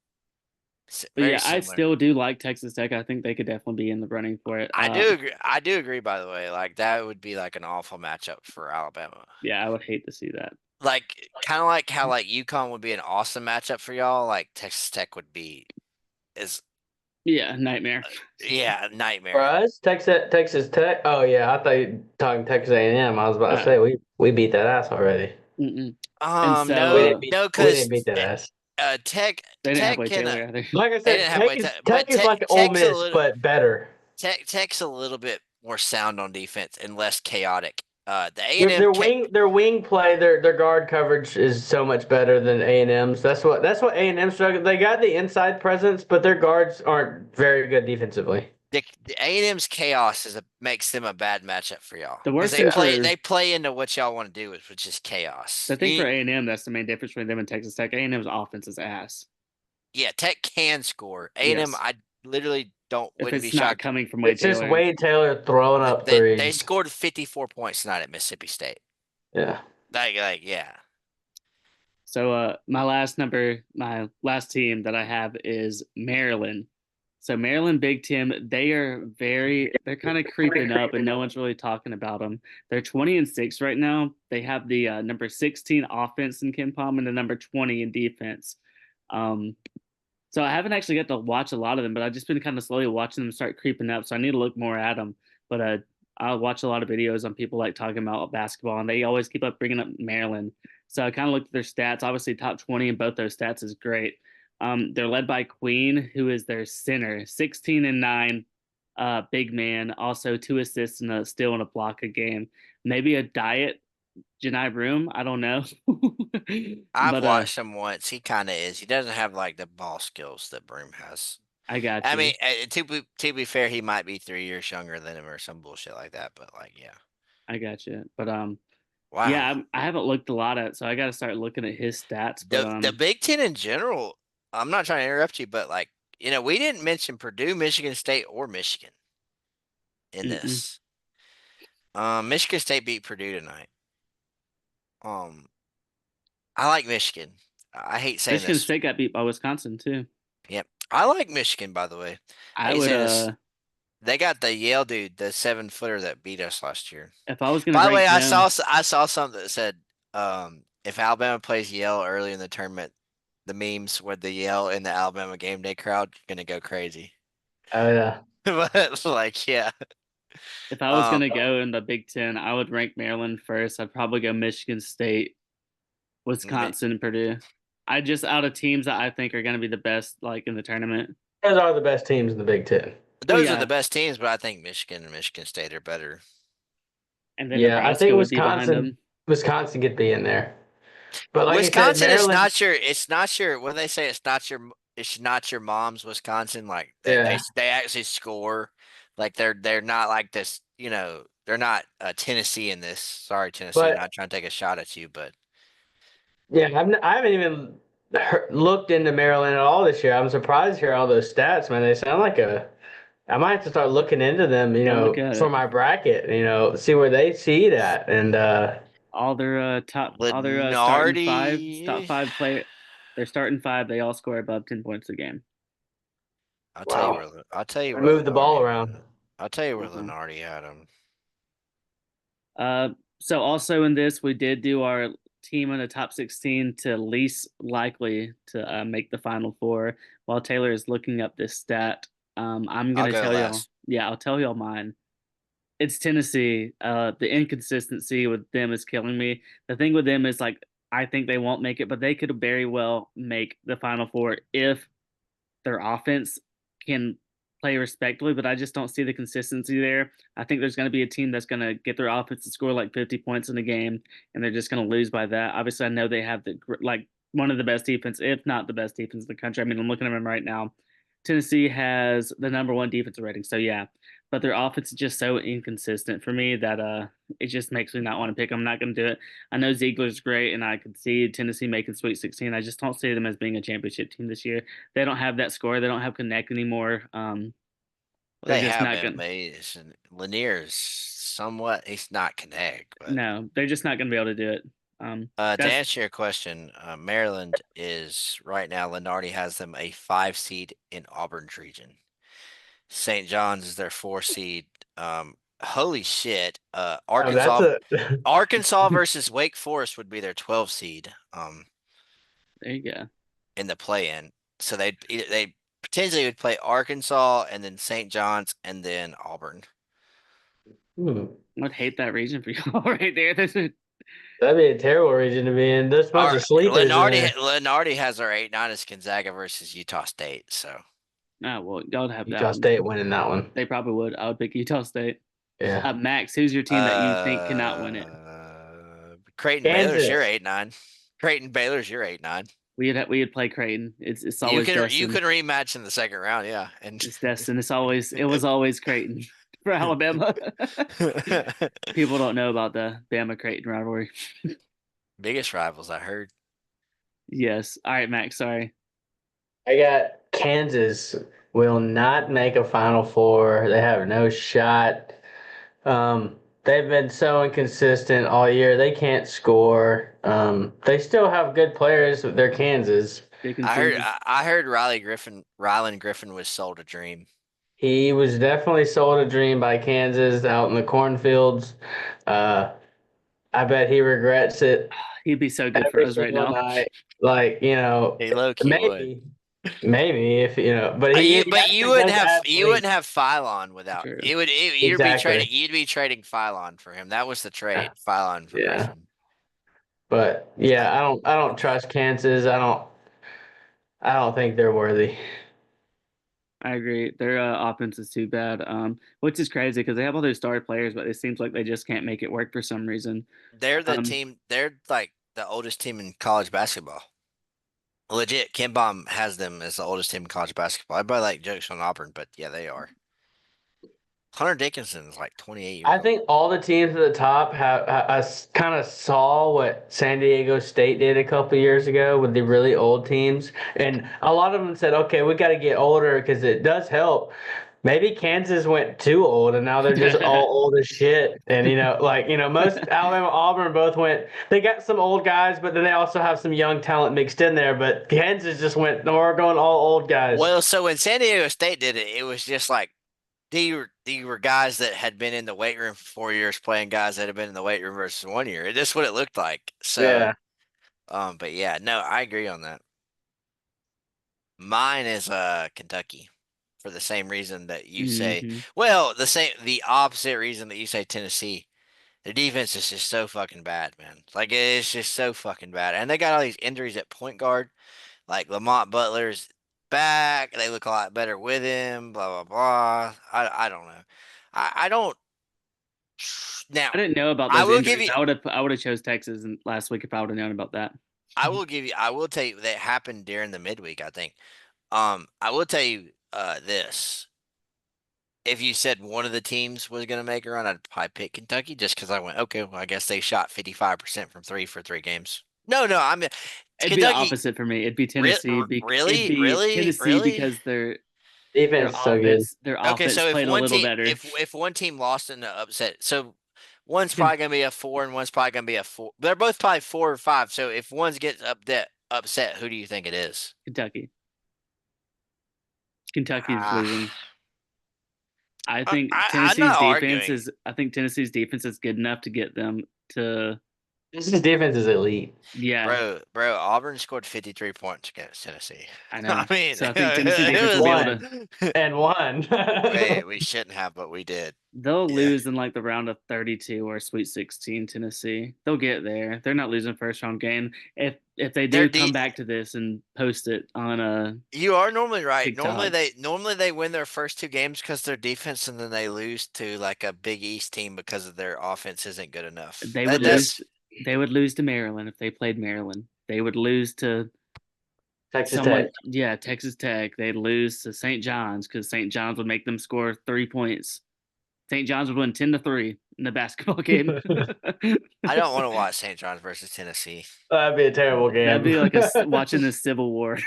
But Very yeah, I similar. still do like Texas Tech. I think they could definitely be in the running for it. I do agree. I do agree. By the way, like that would be like an awful matchup for Alabama. Yeah, I would hate to see that. Like kind of like how like UConn would be an awesome matchup for y'all. Like Texas Tech would be is Yeah, nightmare. yeah nightmare. For us, Texas Tech. Oh yeah, I thought you were talking Texas A&M. I was about to say we beat that ass already. Mm-mm. And so No, we because didn't beat that ass. Tech they didn't have Wade can Taylor either. Like I they said, didn't have Tech is like Ole Tech's a Miss, little but better. Tech's a little bit more sound on defense and less chaotic. The A&M Their wing play, their guard coverage is so much better than A&M's. That's what A&M struggle. They got the inside presence, but their guards aren't very good defensively. the A&M's chaos makes them a bad matchup for y'all. The worst Because thing they play into what y'all want to do, which is chaos. The thing for A&M, that's the main difference between them and Texas Tech. A&M's offense is ass. Yeah, Tech can score. A&M, Yes. I literally If wouldn't be it's not shocked. coming from Wade It's just Taylor. Wade Taylor throwing up threes. They scored 54 points tonight at Mississippi State. Yeah. Yeah. So my last team that I have is Maryland. So Maryland Big Ten, they're kind of creeping up and no one's really talking about them. They're 20-6 right now. They have the number 16 offense in Ken Palm and the number 20 in defense. So I haven't actually got to watch a lot of them, but I've just been kind of slowly watching them start creeping up. So I need to look more at them. But I watch a lot of videos on people like talking about basketball, and they always keep up bringing up Maryland. So I kind of looked at their stats. Obviously, top 20 in both those stats is great. They're led by Queen, who is their center, 16-9, big man. Also 2 assists and a steal and a block a game. Maybe a diet Janai Broom. I don't know. I've But watched him once. He kind of is. He doesn't have like the ball skills that Broom has. I got I you. mean, to be fair, he might be 3 years younger than him or some bullshit like that. But like, yeah, I got you. But wow. yeah, I haven't looked a lot at, so I got to start looking at his stats. But The Big Ten in general. I'm not trying to interrupt you, but like, we didn't mention Purdue, Michigan State, or Michigan in mm-mm. this. Michigan State beat Purdue tonight. Um, I like Michigan. I hate saying Michigan this. State got beat by Wisconsin too. Yep, I like Michigan. By the way, I I hate would saying this. They got the Yale dude, the 7-footer that beat us last year. if I was gonna By the way, rank them. I saw something that said, if Alabama plays Yale early in the tournament, the memes with the Yale in the Alabama game day crowd gonna go crazy. Oh yeah. But like, yeah. If I was Um, gonna go in the Big Ten, I would rank Maryland first. I'd probably go Michigan State, Mi- Wisconsin, Purdue. I just out of teams that I think are gonna be the best, like in the tournament. Those are the best teams in the Big Ten. Well, those are the yeah, best teams, but I think Michigan and Michigan State are better. and then Yeah, I think Nebraska would be behind them. Wisconsin could be in there. But like I said, Wisconsin is Maryland, not your when they say it's not your mom's Wisconsin, like yeah. they actually score. Like they're not like this, they're not Tennessee in this. Sorry, Tennessee, But not trying to take a shot at you, but yeah, I haven't even looked into Maryland at all this year. I'm surprised to hear all those stats, man. They sound like a. I might have to start looking into them, Go look at for it. my bracket, see where they see that. And All their starting five, top Lenardi. five player, their starting five, they all score above 10 points a game. wow, I'll tell you they where move the ball Lenardi. around. I'll tell you where Uh-huh. Lenardi had him. So also in this, we did do our team in the top 16 to least likely to make the final four. While Taylor is looking up this stat, I'm I'll gonna go tell y'all. last. Yeah, I'll tell y'all mine. It's Tennessee. The inconsistency with them is killing me. The thing with them is like I think they won't make it, but they could very well make the final four if their offense can play respectfully, but I just don't see the consistency there. I think there's going to be a team that's going to get their offense to score like 50 points in a game, and they're just going to lose by that. Obviously, I know they have like one of the best defense, if not the best defense in the country. I mean, I'm looking at them right now. Tennessee has the number one defensive rating, so yeah. But their offense is just so inconsistent for me that it just makes me not want to pick them. I'm not going to do it. I know Ziegler's great, and I could see Tennessee making Sweet 16. I just don't see them as being a championship team this year. They don't have that score. They don't have Connect anymore. Well, They're they just have not him, going. but Lanier is somewhat. He's not connect, but No, they're just not going to be able to do it. to That's answer your question, Maryland is right now. Lenardi has them a 5 seed in Auburn's region. St. John's is their 4 seed. Holy shit! That's Arkansas, a Arkansas versus Wake Forest would be their 12 seed. there you go. In the play-in, so they potentially would play Arkansas and then St. John's and then Auburn. hmm, I would hate that region for y'all right there. that'd be a terrible region to be in. There's a bunch Our of sleepers in there. Lenardi has our 8-9 as Gonzaga versus Utah State. So Oh well, y'all would have that Utah one. State winning that one. They probably would. I would pick Utah State. Yeah. Max, who's your team that you think cannot win it? Creighton Baylor's your Kansas. 8-9. Creighton Baylor's your 8-9. We'd play Creighton. It's You always can destined. rematch in the second round, yeah. And It's destined. It was always Creighton for Alabama. People don't know about the Bama Creighton rivalry. biggest rivals, I heard. Yes. All right, Max. Sorry. I got Kansas will not make a Final Four. They have no shot. They've been so inconsistent all year. They can't score. They still have good players. They're Kansas. Big I heard consensus. I heard Rylan Griffin was sold a dream. He was definitely sold a dream by Kansas out in the cornfields. Uh, I bet he regrets it He'd be so good for every us right single now. night. Like, He low key would. maybe if but he But has you a wouldn't good have athlete. Phylon without True. you'd be Exactly. trading Phylon for him. That was the Yeah. trade, Phylon for Yeah. Griffin. But yeah, I don't trust Kansas. I don't think they're worthy. I agree. Their offense is too bad, which is crazy because they have all those star players, but it seems like they just can't make it work for some reason. They're the Um, team. They're like the oldest team in college basketball. Legit, Ken Baum has them as the oldest team in college basketball. Everybody like jokes on Auburn, but yeah, they are. Hunter Dickinson is like 28 years I old. think all the teams at the top have kind of saw what San Diego State did a couple years ago with the really old teams, and a lot of them said, "Okay, we got to get older because it does help." Maybe Kansas went too old, and now they're just all old as shit. And most Alabama, Auburn both went. They got some old guys, but then they also have some young talent mixed in there. But Kansas just went, "No, we're going all old guys." Well, so when San Diego State did it, it was just like they were guys that had been in the weight room for 4 years playing guys that had been in the weight room versus 1 year. It just what it looked like. So, Yeah. but yeah, no, I agree on that. Mine is Kentucky for the same reason that you say. mhm. Well, the opposite reason that you say Tennessee. The defense is just so fucking bad, man. Like it's just so fucking bad, and they got all these injuries at point guard. Like Lamont Butler's back. They look a lot better with him. Blah blah blah. I don't know. I don't. Now I didn't know about I those will give injuries. you. I would have chose Texas last week if I would have known about that. I will give you. I will tell you that happened during the midweek. I think. I will tell you this. If you said one of the teams was going to make a run, I'd probably pick Kentucky just because I went, okay, well, I guess they shot 55% from three for 3 games. No, I mean, it's It'd be the Kentucky. opposite for me. It'd be Tennessee. It'd Really, be really, Tennessee really. because their Defense is so good. Okay, offense so if played a one little team, better. if one team lost in the upset, so one's probably gonna be a 4 and one's probably gonna be a 4. They're both probably 4 or 5. So if one's gets upset, who do you think it is? Kentucky. Kentucky's Ah, losing. I I, think I'm not Tennessee's defense arguing, is. I think Tennessee's defense is good enough to get them to. This defense is elite. Yeah, bro. Auburn scored 53 points against Tennessee. I I know. mean, So I think Tennessee defense will it be able to. One and one. was. We shouldn't have, but we did. They'll Yeah. lose in like the round of 32 or Sweet 16. Tennessee. They'll get there. They're not losing first round game. If they They're do come back to this and post it on a You are normally right. TikTok, Normally they win their first 2 games because their defense, and then they lose to like a Big East team because of their offense isn't good enough. they would lose. That's They would lose to Maryland if they played Maryland. They would lose to Texas Tech. someone. Yeah, Texas Tech. They'd lose to St. John's because St. John's would make them score 3 points. St. John's would win 10-3 in the basketball game. I don't want to watch St. John's versus Tennessee. That'd be a terrible That'd game. be like watching the Civil War.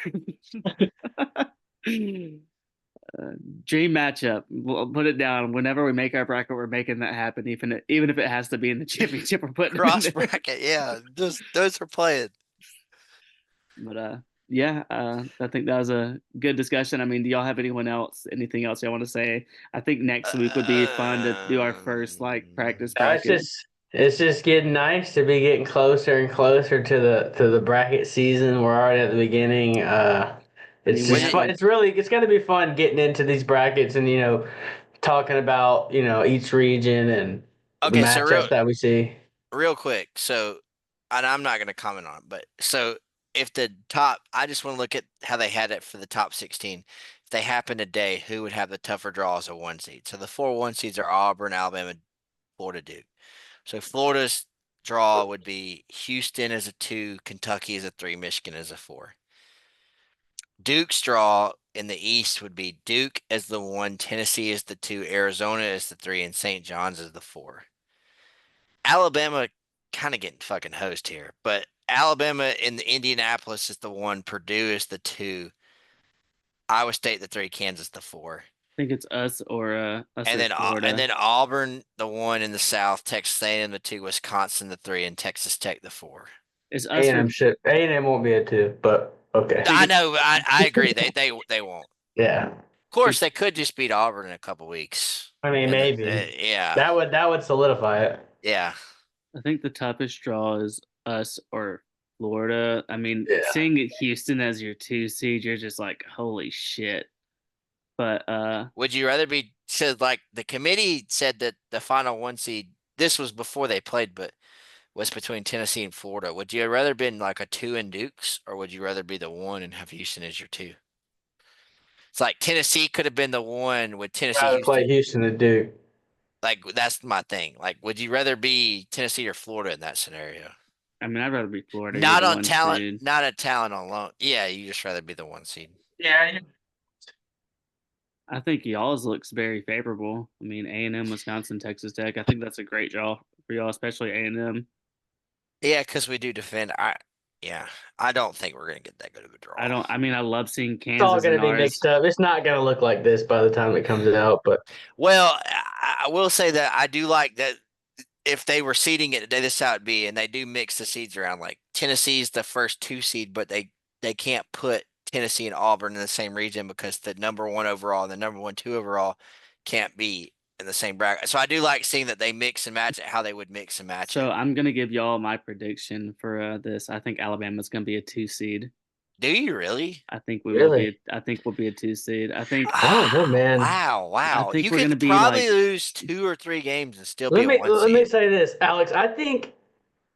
Dream matchup. We'll put it down. Whenever we make our bracket, we're making that happen. Even if it has to be in the championship, we're putting them in Cross there. bracket, yeah. Those are playing. But yeah, I think that was a good discussion. I mean, do y'all have anything else y'all want to say? I think next week would be fun to do our first like practice bracket. It's just getting nice to be getting closer and closer to the bracket season. We're already at the beginning. It's mean, just fun. It's gonna be fun getting into these brackets and talking about each region and the Okay, so matchups that we see. real quick. So, and I'm not going to comment on it, but so if the top, I just want to look at how they had it for the top 16. If they happen today, who would have the tougher draw as a 1 seed? So the 4 1 seeds are Auburn, Alabama, Florida, Duke. So Florida's draw would be Houston as a 2, Kentucky as a 3, Michigan as a 4. Duke's draw in the East would be Duke as the 1, Tennessee as the 2, Arizona as the 3, and St. John's as the 4. Alabama kind of getting fucking hosed here, but Alabama in the Indianapolis is the 1, Purdue is the 2, Iowa State the 3, Kansas the 4. I think it's us or Florida. And then Auburn the 1 in the South, Texas A&M the 2, Wisconsin the 3, and Texas Tech the 4. It's us for A&M won't be a 2, but okay. I know. I agree. They won't. Yeah. Of course, they could just beat Auburn in a couple weeks. I mean, maybe Yeah. that would solidify it. Yeah. I think the toughest draw is us or Florida. I mean, Yeah. seeing Houston as your 2 seed, you're just like, holy shit. But Would you rather be said like the committee said that the final 1 seed? This was before they played, but was between Tennessee and Florida, would you rather been like a 2 in Dukes, or would you rather be the 1 and have Houston as your 2? It's like Tennessee could have been the 1 with Tennessee, Rather play Houston. Houston than Duke. Like that's my thing. Like, would you rather be Tennessee or Florida in that scenario? I mean, I'd rather be Florida. You're Not the on one talent, seed. not a talent alone. Yeah, you just rather be the 1 seed. Yeah. I think y'all's looks very favorable. I mean, A&M, Wisconsin, Texas Tech. I think that's a great draw for y'all, especially A&M. Yeah, because we do defend. Yeah, I don't think we're gonna get that good of a I draw. don't. I mean, I love seeing It's all Kansas going in to be ours. mixed up. It's not going to look like this by the time it comes out, but Well, I will say that I do like that if they were seeding it today, this is how it'd be, and they do mix the seeds around. Like Tennessee's the first 2 seed, but they can't put Tennessee and Auburn in the same region because the number 1 overall and the number 1, 2 overall can't be in the same bracket. So I do like seeing that they mix and match it how they would mix and match So it. I'm gonna give y'all my prediction for this. I think Alabama's gonna be a 2 seed. Do you really? I think we will be. really, I think we'll be a 2 seed. I think. I don't know, man. I Wow. think You we're gonna could be probably like. lose 2 or 3 games and still be Let a me 1 let me seed. say this, Alex. I think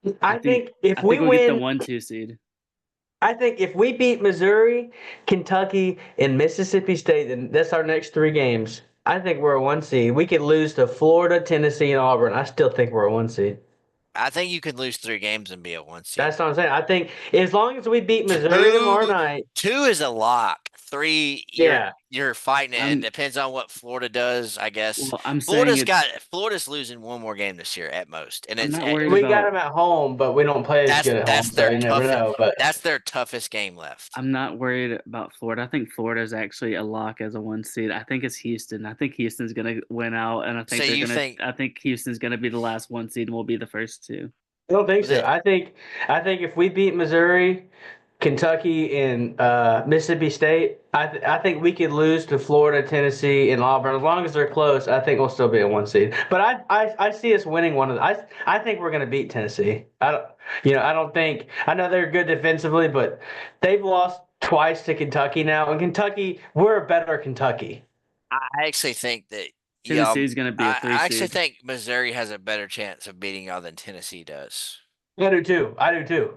if I we think we'll get the win, 1-2 seed. I think if we beat Missouri, Kentucky, and Mississippi State, then that's our next 3 games. I think we're a 1 seed. We could lose to Florida, Tennessee, and Auburn. I still think we're a 1 seed. I think you could lose 3 games and be a 1 seed. That's what I'm saying. I think as long as we beat Missouri tomorrow Two, night, 2 is a lock. 3, yeah, you're fighting it. It I'm. depends on what Florida does, I guess. Well, I'm saying it's. Florida's losing 1 more game this year at most, and I'm it's not worried we got about. them at home, but we don't play as good at home, that's so their you never toughest know. But that's their toughest game left. I'm not worried about Florida. I think Florida is actually a lock as a 1 seed. I think it's Houston. I think Houston's gonna win out, and I So think they're you gonna. think I think Houston's gonna be the last 1 seed, and we'll be the first 2. I don't think with so. it? I think if we beat Missouri, Kentucky, and Mississippi State, I think we could lose to Florida, Tennessee, and Auburn. As long as they're close, I think we'll still be a 1 seed. But I see us winning one of the, I think we're going to beat Tennessee. I don't think I know they're good defensively, but they've lost twice to Kentucky now, and Kentucky, we're a better Kentucky. I actually think that Tennessee's gonna be a I 3 actually seed. think Missouri has a better chance of beating y'all than Tennessee does. I do too. I do too.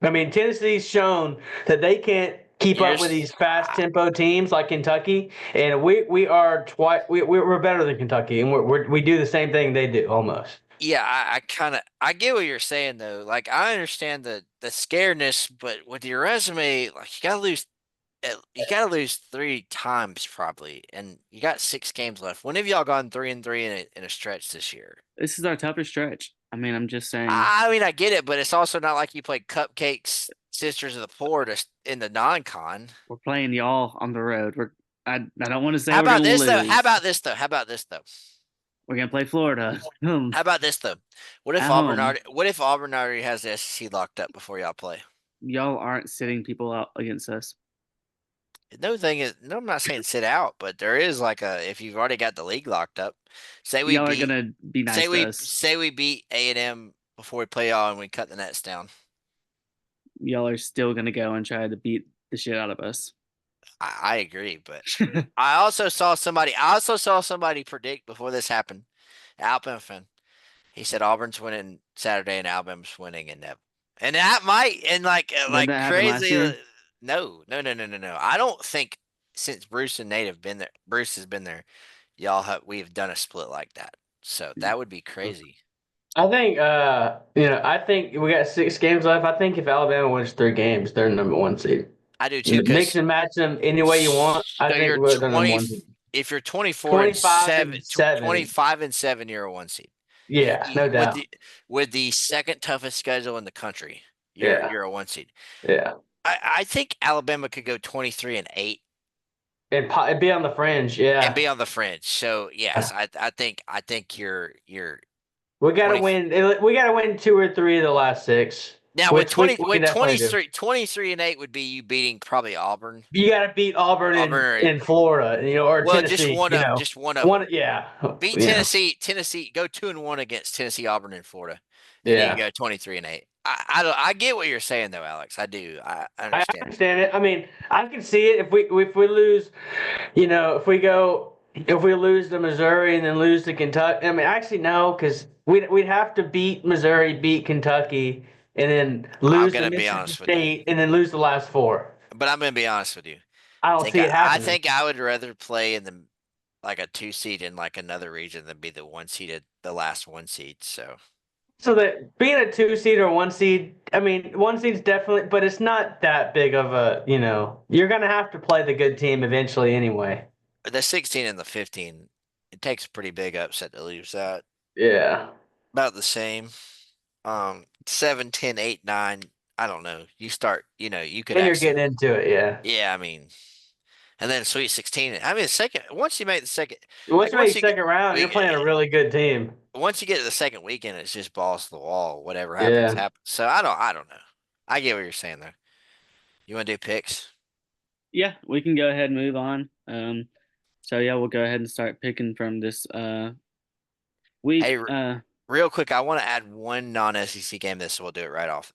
I mean, Tennessee's shown that they can't keep You're up with these fast tempo teams like Kentucky, and we are twice we're better than Kentucky, and we do the same thing they do almost. Yeah, I kind of I get what you're saying though. Like I understand the scaredness, but with your resume, like you gotta lose 3 times probably, and you got 6 games left. When have y'all gone 3-3 in a stretch this year? This is our toughest stretch. I mean, I'm just saying I mean, I get it, but it's also not like you played Cupcakes, Sisters of the Poor in the non-con. we're playing y'all on the road. I don't want to say How we're gonna about this though? How lose. about this though? How about this though? We're gonna play Florida How about this though? at home. What if Auburn already has the SEC locked up before y'all play? Y'all aren't sitting people out against us. No thing is, no, I'm not saying sit out, but there is like a if you've already got the league locked up. Say we Y'all are beat, gonna be nice to us. say we beat A&M before we play y'all and we cut the nets down. Y'all are still gonna go and try to beat the shit out of us. I agree, but I also saw somebody predict before this happened. Alabama fan. He said Auburn's winning Saturday and Alabama's winning and that might and Did like that happen last crazy. year? No, no, no, no, no, no. I don't think since Bruce and Nate have been there, Bruce has been there. We've done a split like that. So that would be crazy. I think I think we got 6 games left. I think if Alabama wins 3 games, they're number 1 seed. I do too, Mix because and match them any way you want. I so think you're we're the number 20. 1 seed. If you're 24 and 25 7, and 7. 25 and 7, you're a 1 seed. Yeah, no With doubt. the second toughest schedule in the country, Yeah, you're a 1 seed. yeah. I think Alabama could go 23-8 And be on the fringe. and Yeah. be on the fringe. So yes, I think you're We got to 20. win. We got to win 2 or 3 of the last 6, Now with which we 20 can with definitely do. 23-8 would be you beating probably Auburn. You got to beat Auburn Auburn, in Florida, or well, just Tennessee. one of just one of them. One, yeah, Beat yeah, Tennessee, go 2-1 against Tennessee, Auburn, and Florida, and then you yeah. go 23-8. I get what you're saying though, Alex. I do. I I understand. understand it. I mean, I can see it if we lose. If we go if we lose to Missouri and then lose to Kentucky, I mean, actually no, because we'd have to beat Missouri, beat Kentucky, and then I'm lose to gonna be Mississippi honest with you, State, and then lose the last four. but I'm gonna be honest with you. I don't see it I happening. think I would rather play in the like a 2 seed in like another region than be the 1 seeded, the last 1 seed. So So that being a 2 seed or 1 seed, I mean, 1 seed's definitely, but it's not that big of a, you're gonna have to play the good team eventually anyway. the 16 and the 15, it takes a pretty big upset to lose that. Yeah. About the same. 7, 10, 8, 9. I don't know. You start, you could Then you're actually, getting into it, yeah. yeah, I mean, and then Sweet 16. I mean, second, once you make the second, Once like you make once you get, second round, you're we, playing a really good team. once you get to the second weekend, it's just balls to the wall. Whatever happens, Yeah. happens. So I don't know. I get what you're saying though. You want to do picks? Yeah, we can go ahead and move on. So yeah, we'll go ahead and start picking from this week. Hey, real quick, I want to add one non-SEC game. This, so we'll do it right off the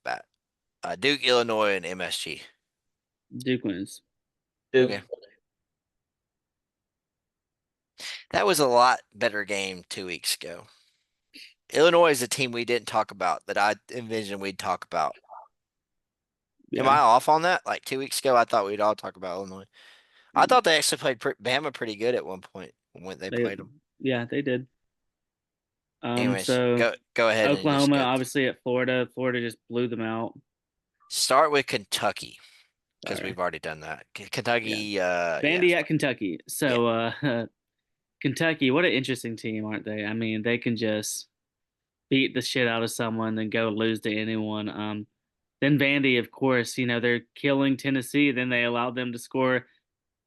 bat. Duke, Illinois, and MSG. Duke wins. Okay, Duke. that was a lot better game 2 weeks ago. Illinois is a team we didn't talk about that I envisioned we'd talk about. Am Yeah, I off on that? Like 2 weeks ago, I thought we'd all talk about Illinois. I thought they actually played Bama pretty good at one point when they they played them. yeah they did. Anyways, So go ahead and just Oklahoma go. obviously at Florida. Florida just blew them out. Start with Kentucky because Sorry. we've already done that. Yeah, Kentucky, yeah. Vandy at Kentucky. Yeah. So Kentucky, what an interesting team, aren't they? I mean, they can just beat the shit out of someone, then go lose to anyone. Then Vandy, of course, they're killing Tennessee. Then they allowed them to score.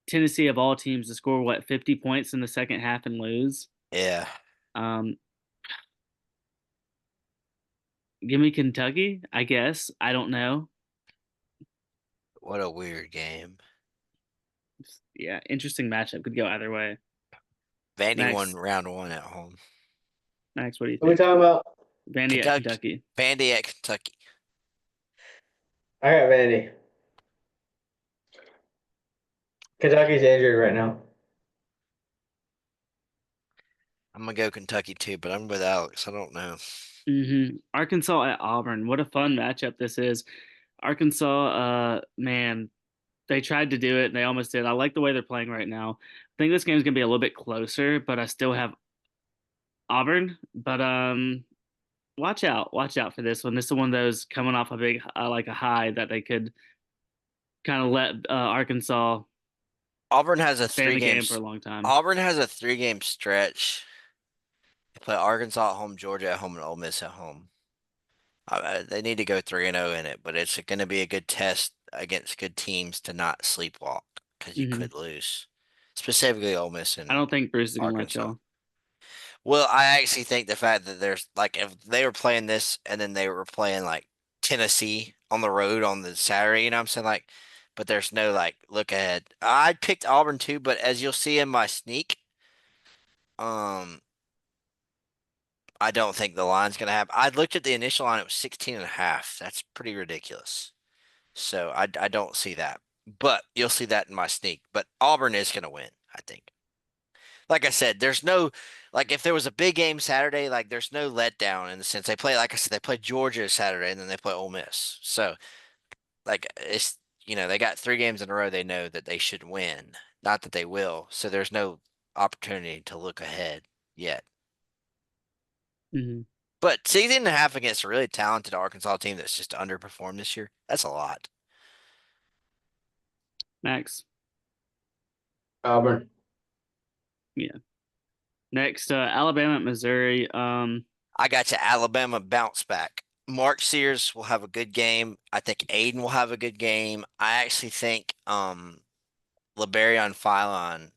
Tennessee of all teams to score 50 points in the second half and lose. Yeah. Um, Give me Kentucky, I guess. I don't know. What a weird game. Yeah, interesting matchup. Could go either way. Vandy won Max, round 1 at home. Max, what do you What are we think? talking about? Vandy at Kentucky, Kentucky. Vandy at Kentucky. I got Vandy. Kentucky's injured right now. I'm gonna go Kentucky too, but I'm with Alex. I don't know. Arkansas at Auburn. What a fun matchup this is. Arkansas, man, they tried to do it and they almost did. I like the way they're playing right now. I think this game's gonna be a little bit closer, but I still have Auburn. But watch out for this one. This is one of those coming off a big like a high that they could kind of let Arkansas Auburn has a stay in three the game. game for a long time. Auburn has a 3 game stretch. They play Arkansas at home, Georgia at home, and Ole Miss at home. They need to go 3-0 in it, but it's going to be a good test against good teams to not sleepwalk because you hmm could lose, specifically Ole Miss I and don't think Bruce is gonna let Arkansas. y'all. Well, I actually think the fact that there's like if they were playing this and then they were playing like Tennessee on the road on the Saturday, you know what I'm saying? Like, but there's no like look ahead. I picked Auburn too, but as you'll see in my sneak, um, I don't think the line's gonna happen. I looked at the initial line, it was 16.5. That's pretty ridiculous. So I don't see that. But you'll see that in my sneak. But Auburn is gonna win, I think. Like I said, there's no like if there was a big game Saturday, like there's no letdown in the sense they play like I said, they play Georgia Saturday and then they play Ole Miss. So like it's they got 3 games in a row they know that they should win. Not that they will. So there's no opportunity to look ahead yet. hmm But 16.5 against a really talented Arkansas team that's just underperformed this year, that's a lot. Max. Auburn. Yeah. Next, Alabama at Missouri. I got you Alabama bounce back. Mark Sears will have a good game. I think Aiden will have a good game. I actually think LeBarion Philon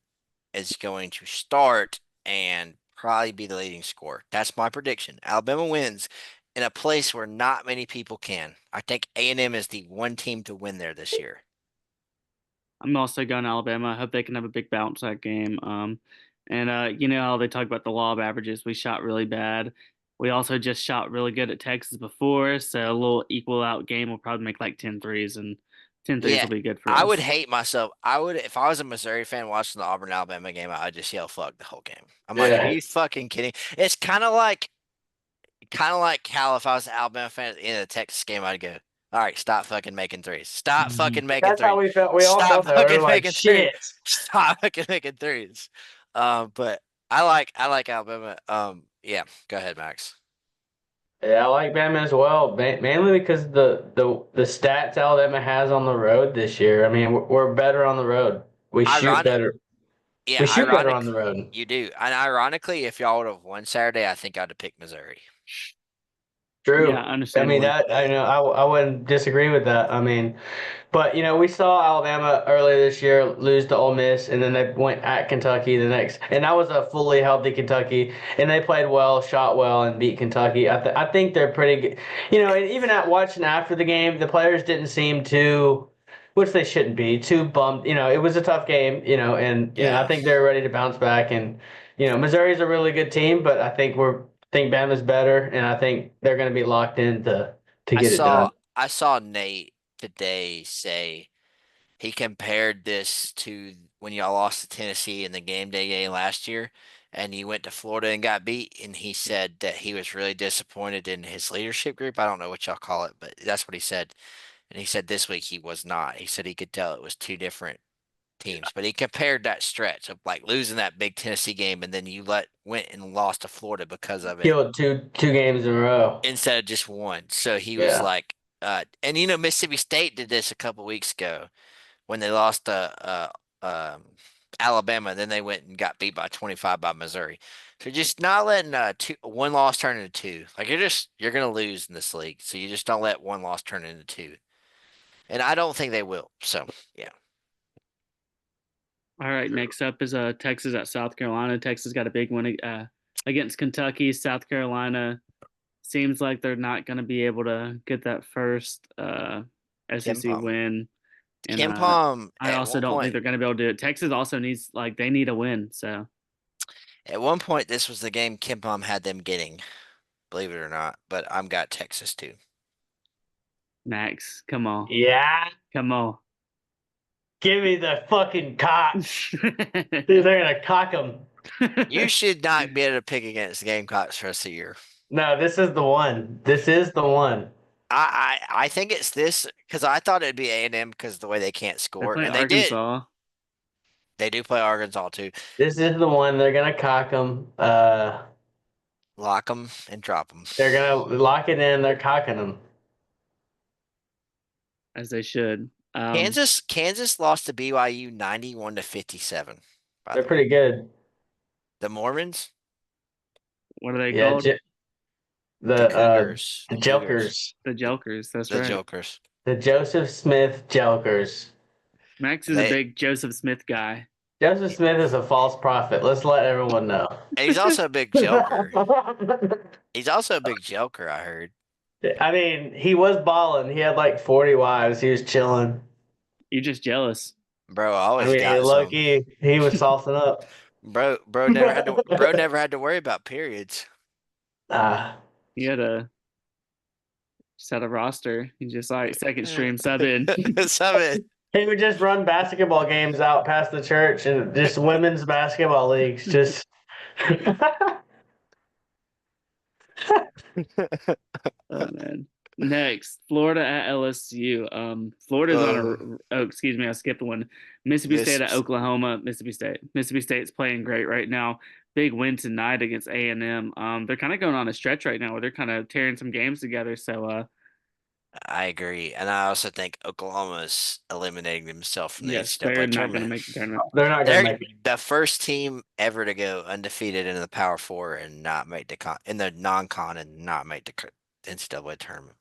is going to start and probably be the leading scorer. That's my prediction. Alabama wins in a place where not many people can. I think A&M is the one team to win there this year. I'm also going Alabama. I hope they can have a big bounce that game. And you know how they talk about the law of averages. We shot really bad. We also just shot really good at Texas before, so a little equal out game will probably make like 10 threes and 10 threes Yeah, will be good for I would us. hate myself. I would if I was a Missouri fan watching the Auburn Alabama game. I would just yell "fuck" the whole game. I'm like, are Yeah. you fucking kidding? It's kind of like how if I was an Alabama fan at the end of the Texas game, I'd go, all right, stop fucking making threes. Stop Mhm. fucking making That's how threes. we felt. We all Stop felt that. We fucking were like, making threes. shit. Stop fucking making threes. But I like Alabama. Yeah, go ahead, Max. Yeah, I like Bama as well, mainly because the stats Alabama has on the road this year. I mean, we're better on the road. We shoot Ironic, better. yeah, We shoot better on ironic. the road. You do, and ironically, if y'all would have won Saturday, I think I'd have picked Missouri. Yeah, True. I mean, understandably. that I know I wouldn't disagree with that. I mean, but we saw Alabama earlier this year lose to Ole Miss, and then they went at Kentucky the next, and that was a fully healthy Kentucky, and they played well, shot well, and beat Kentucky. I think they're pretty good. And even at watching after the game, the players didn't seem too, which they shouldn't be, too bummed. It was a tough game. And I Yeah, think they're ready to bounce back, and Missouri's a really good team, but I think Bama's better, and I think they're going to be locked in to I get it saw done. I saw Nate today say he compared this to when y'all lost to Tennessee in the game day game last year, and you went to Florida and got beat, and he said that he was really disappointed in his leadership group. I don't know what y'all call it, but that's what he said. And he said this week he was not. He said he could tell it was two different teams, but he compared that stretch of like losing that big Tennessee game and then you went and lost to Florida because of it Killed two games in a row. instead of just one. So he was Yeah. like, and Mississippi State did this a couple weeks ago when they lost to Alabama. Then they went and got beat by 25 by Missouri. So just not letting one loss turn into two. Like you're gonna lose in this league. So you just don't let one loss turn into two. And I don't think they will. So yeah. All right, next up is Texas at South Carolina. Texas got a big one against Kentucky. South Carolina seems like they're not going to be able to get that first Kim SEC Palm. win, and Kim Palm I also don't think they're going to be able to do it. Texas also needs they need a win. So at one point this was the game Kim Palm had them getting, believe it or not. But I'm got Texas too. Max, come on, Yeah. come on. Give me the fucking cock. Dude, they're gonna cock them. You should not be able to pick against the Gamecocks for the rest of the year. No, this is the one. This is the one. I think it's this because I thought it'd be A&M because of the way they can't They're score, playing and they did. Arkansas. They do play Arkansas too. This is the one. They're gonna cock them. Lock them and drop them. They're gonna lock it in. They're cocking them. As they should. Kansas lost to BYU 91-57. By They're the way, pretty good. the Mormons, What are they Yeah, called? the the Cougars, the the Cougars, Jokers, The Jokers. That's the right. Jokers. the Joseph Smith Jokers. Max is a They big Joseph Smith guy. Joseph Smith is a false prophet. Let's let everyone know. and he's also a big joker. He's also a big joker. I heard. I mean, he was balling. He had like 40 wives. He was chilling. You're just jealous. Bro, I I always mean, got some. Loki, he was saucing up. Bro never had to worry about periods. He had a just had a roster. He just second stream sub in. Summit. He would just run basketball games out past the church and just women's basketball leagues. Just Oh man. Next, Florida at LSU. Florida's on excuse me, I skipped one. Mississippi State at Oklahoma. Mississippi State. Mississippi State's playing great right now. Big win tonight against A&M. They're kind of going on a stretch right now where they're kind of tearing some games together. So I agree, and I also think Oklahoma's eliminating themselves from the yes, they're NCAA not going to tournament. make the tournament. they're not gonna They're make it. the first team ever to go undefeated in the Power Four and not make in the non-con and not make the NCAA tournament.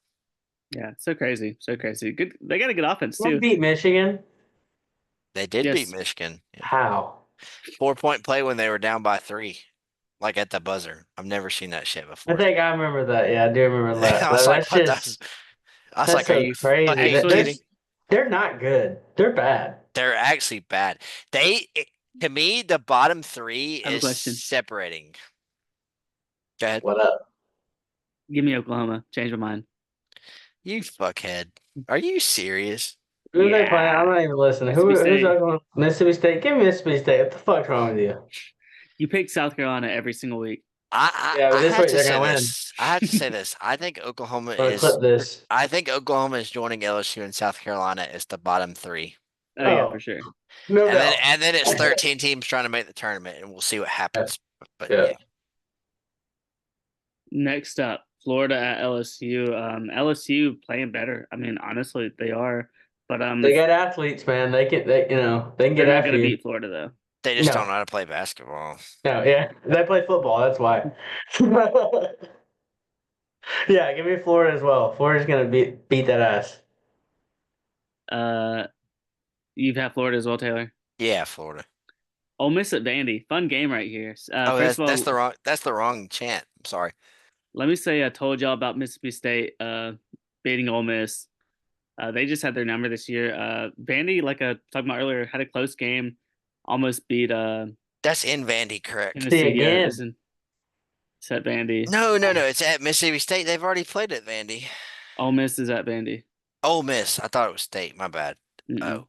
Yeah, so crazy, so crazy. Good, they got a good offense They too. beat Michigan. They did Yes. beat Michigan. Yeah. How? 4-point play when they were down by 3, like at the buzzer. I've never seen that shit I before. think I remember that. Yeah, I do remember that. I was like, That's what just I was that's like, are so you crazy. fucking Actually- kidding? They're not good. They're bad. They're actually bad. To me, the bottom 3 I have a is question. separating. Go ahead. What up? Give me Oklahoma. Change my mind. You fuckhead. Are you serious? Who are they playing? I'm Yeah. not even listening. Mississippi Who's State. Oklahoma? Mississippi State? Give me Mississippi State. What the fuck's wrong with you? You pick South Carolina every single week. Yeah, but I this have week to they're say gonna win. this. I have to say this. I think Oklahoma I'm gonna is. clip this. I think Oklahoma is joining LSU and South Carolina as the bottom three, Oh yeah, for Oh, sure. no and then doubt. and then it's 13 teams trying to make the tournament, and we'll see what happens. But Yeah. yeah, Next up, Florida at LSU. LSU playing better. I mean, honestly, they are. But They got athletes, man. They can they're get not after gonna you. beat Florida though. they just don't No, know how to play basketball. no, yeah. They play football, that's why. Yeah, give me Florida as well. Florida's gonna beat that ass. Uh, you've had Florida as well, Taylor. Yeah, Florida. Ole Miss at Vandy. Fun game right here. Oh, First that's of that's all, the wrong that's the wrong chant. I'm sorry. let me say I told y'all about Mississippi State beating Ole Miss. They just had their number this year. Vandy, like I talked about earlier, had a close game, almost beat That's in Vandy, correct? See Tennessee. Yeah, again. it's at Vandy. No. It's at Mississippi State. They've already played at Vandy. Ole Miss is at Vandy. Ole Miss. I thought it was State. My bad. Mm-mm. Oh,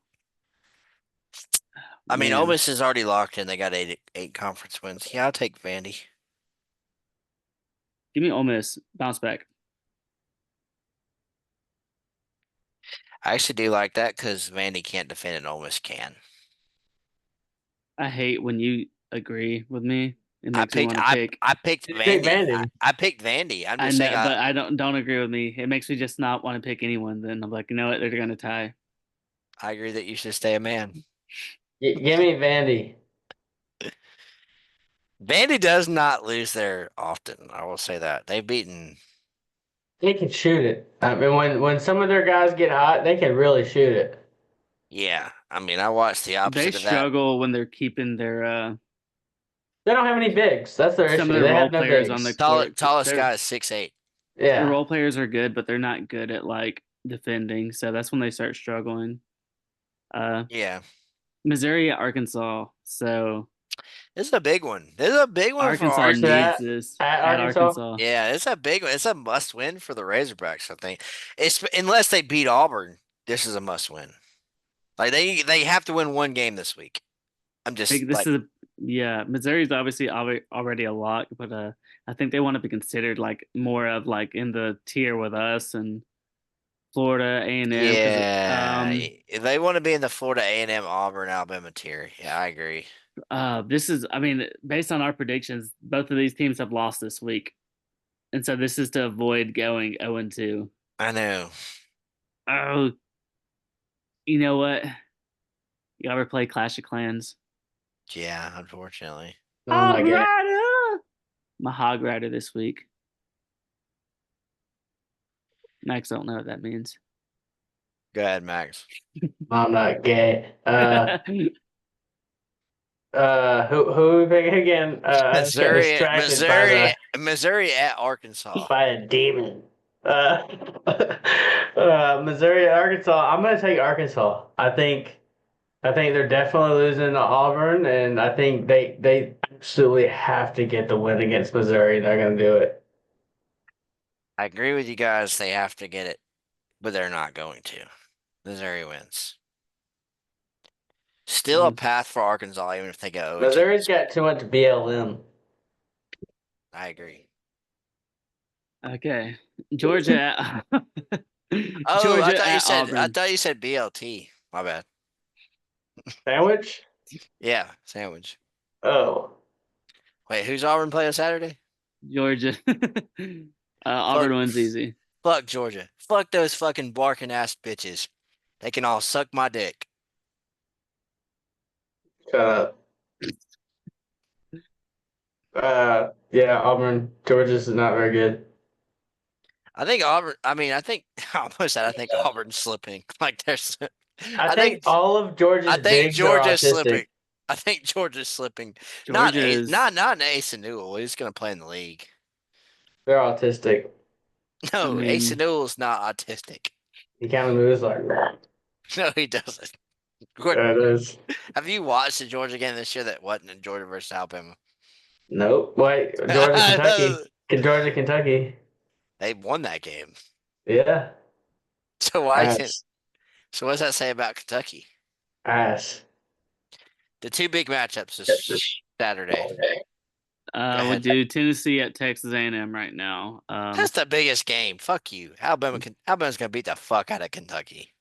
I mean, Ole Man, Miss is already locked in. They got eight conference wins. Yeah, I'll take Vandy. give me Ole Miss. Bounce back. I actually do like that because Vandy can't defend and Ole Miss can. I hate when you agree with me. It I makes me picked want to I pick. I picked You pick Vandy. I, Vandy. I picked Vandy. I'm I just saying know, but I don't agree with me. It makes me just not want to pick anyone. Then I'm like, you know what? They're gonna tie. I agree that you should stay a man. Give me Vandy. Vandy does not lose there often. I will say that. They've beaten. They can shoot it. I mean, when some of their guys get hot, they can really shoot it. Yeah, I mean, I watched the They opposite of that. struggle when they're keeping their They don't have any bigs. That's their some of issue. their They role have no players on the bigs. court. Tallest guy is 6'8". Their Yeah. role players are good, but they're not good at like defending. So that's when they start struggling. Uh, Yeah, Missouri at Arkansas. So this is a big one. This is a big one for Arkansas Where's Arkansas. needs that? this At at Arkansas? Arkansas. Yeah, it's a big one. It's a must win for the Razorbacks, I think. It's unless they beat Auburn, this is a must win. Like they have to win one game this week. I'm just This like, is yeah. Missouri's obviously already a lock, but I think they want to be considered like more of like in the tier with us and Florida A&M because yeah, they want to be in the Florida A&M Auburn Alabama tier. Yeah, I agree. this is I mean based on our predictions, both of these teams have lost this week, and so this is to avoid going 0-2. I know. Oh, you know what? You ever play Clash of Clans? Yeah, unfortunately. No, I'm not Hog gay. Rider. My Hog Rider this week. Max, I don't know what that means. Go ahead, Max. I'm not gay. Who we picking again? I just got Missouri, distracted Missouri, Missouri at Arkansas. by a demon. Missouri at Arkansas. I'm gonna take Arkansas. I think they're definitely losing to Auburn, and I think they absolutely have to get the win against Missouri. They're gonna do it. I agree with you guys. They have to get it, but they're not going to. Missouri wins. Still a path for Arkansas, even if they go 0-2. Missouri's got too much BLM. I agree. Okay. Georgia at Oh, Georgia at I Auburn. thought you said BLT. My bad. Sandwich? Yeah, sandwich. Oh. Wait, who's Auburn play on Saturday? Georgia. Auburn wins easy. Fuck Georgia. Fuck those fucking barking ass bitches. They can all suck my dick. Shut up. Yeah, Auburn. Georgia's is not very good. I think Auburn. I mean, I think I almost said I think Auburn's slipping. Like there's. I think all of Georgia's I think bigs are Georgia's autistic. slipping. I think Georgia's slipping. Georgia's Not an Ace and Newell. He's gonna play in the league. They're autistic. No, Ace mean, and Newell's not autistic. He kind of moves like that. No, he doesn't. It is. Have you watched the Georgia game this year that wasn't in Georgia versus Alabama? Nope. Wait, Georgia, Kentucky. Georgia, Kentucky. They won that game. Yeah. So why can't That's So what does that say about Kentucky? Ass. The two big matchups this Saturday. Go We ahead. do Tennessee at Texas A&M right now. That's the biggest game. Fuck you. Alabama's gonna beat the fuck out of Kentucky.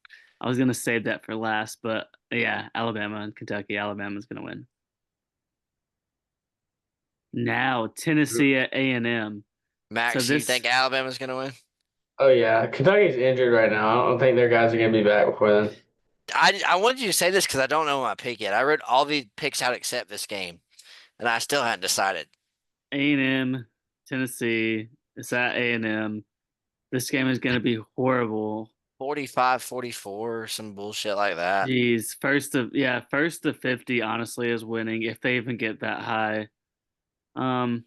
I was gonna save that for last, but yeah, Alabama and Kentucky. Alabama's gonna win. Now Tennessee at A&M. So Max, you this think Alabama's gonna win? Oh yeah, Kentucky's injured right now. I don't think their guys are gonna be back before then. I wanted you to say this because I don't know my pick yet. I read all the picks out except this game, and I still hadn't decided. A&M, Tennessee. It's at A&M. This game is gonna be horrible. 45-44, some bullshit like that. Jeez, first to 50 honestly is winning if they even get that high. Um,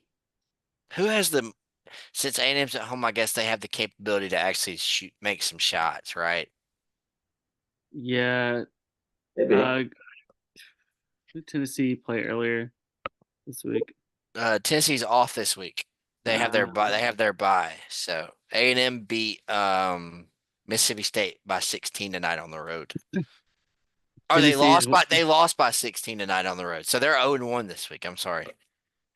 Who has the since A&M's at home? I guess they have the capability to actually make some shots, right? yeah. Maybe. Uh, who did Tennessee play earlier this week? Tennessee's off this week. They have their Uh, bye. They have their bye. So A&M beat Mississippi State by 16 tonight on the road. Or Tennessee is they lost by 16 tonight on the road. So they're 0-1 this week. I'm sorry.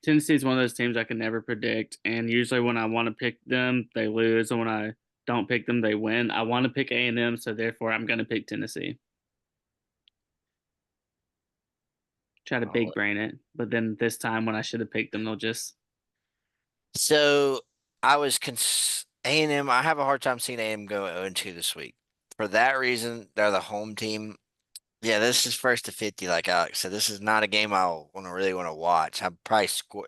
Tennessee is one of those teams I can never predict, and usually when I want to pick them, they lose, and when I don't pick them, they win. I want to pick A&M, so therefore I'm going to pick Tennessee. Try to big brain it, but then this time when I should have picked them, they'll just So I was A&M. I have a hard time seeing A&M go 0-2 this week. For that reason, they're the home team. Yeah, this is first to 50, like Alex said. This is not a game I'll really want to watch. I probably score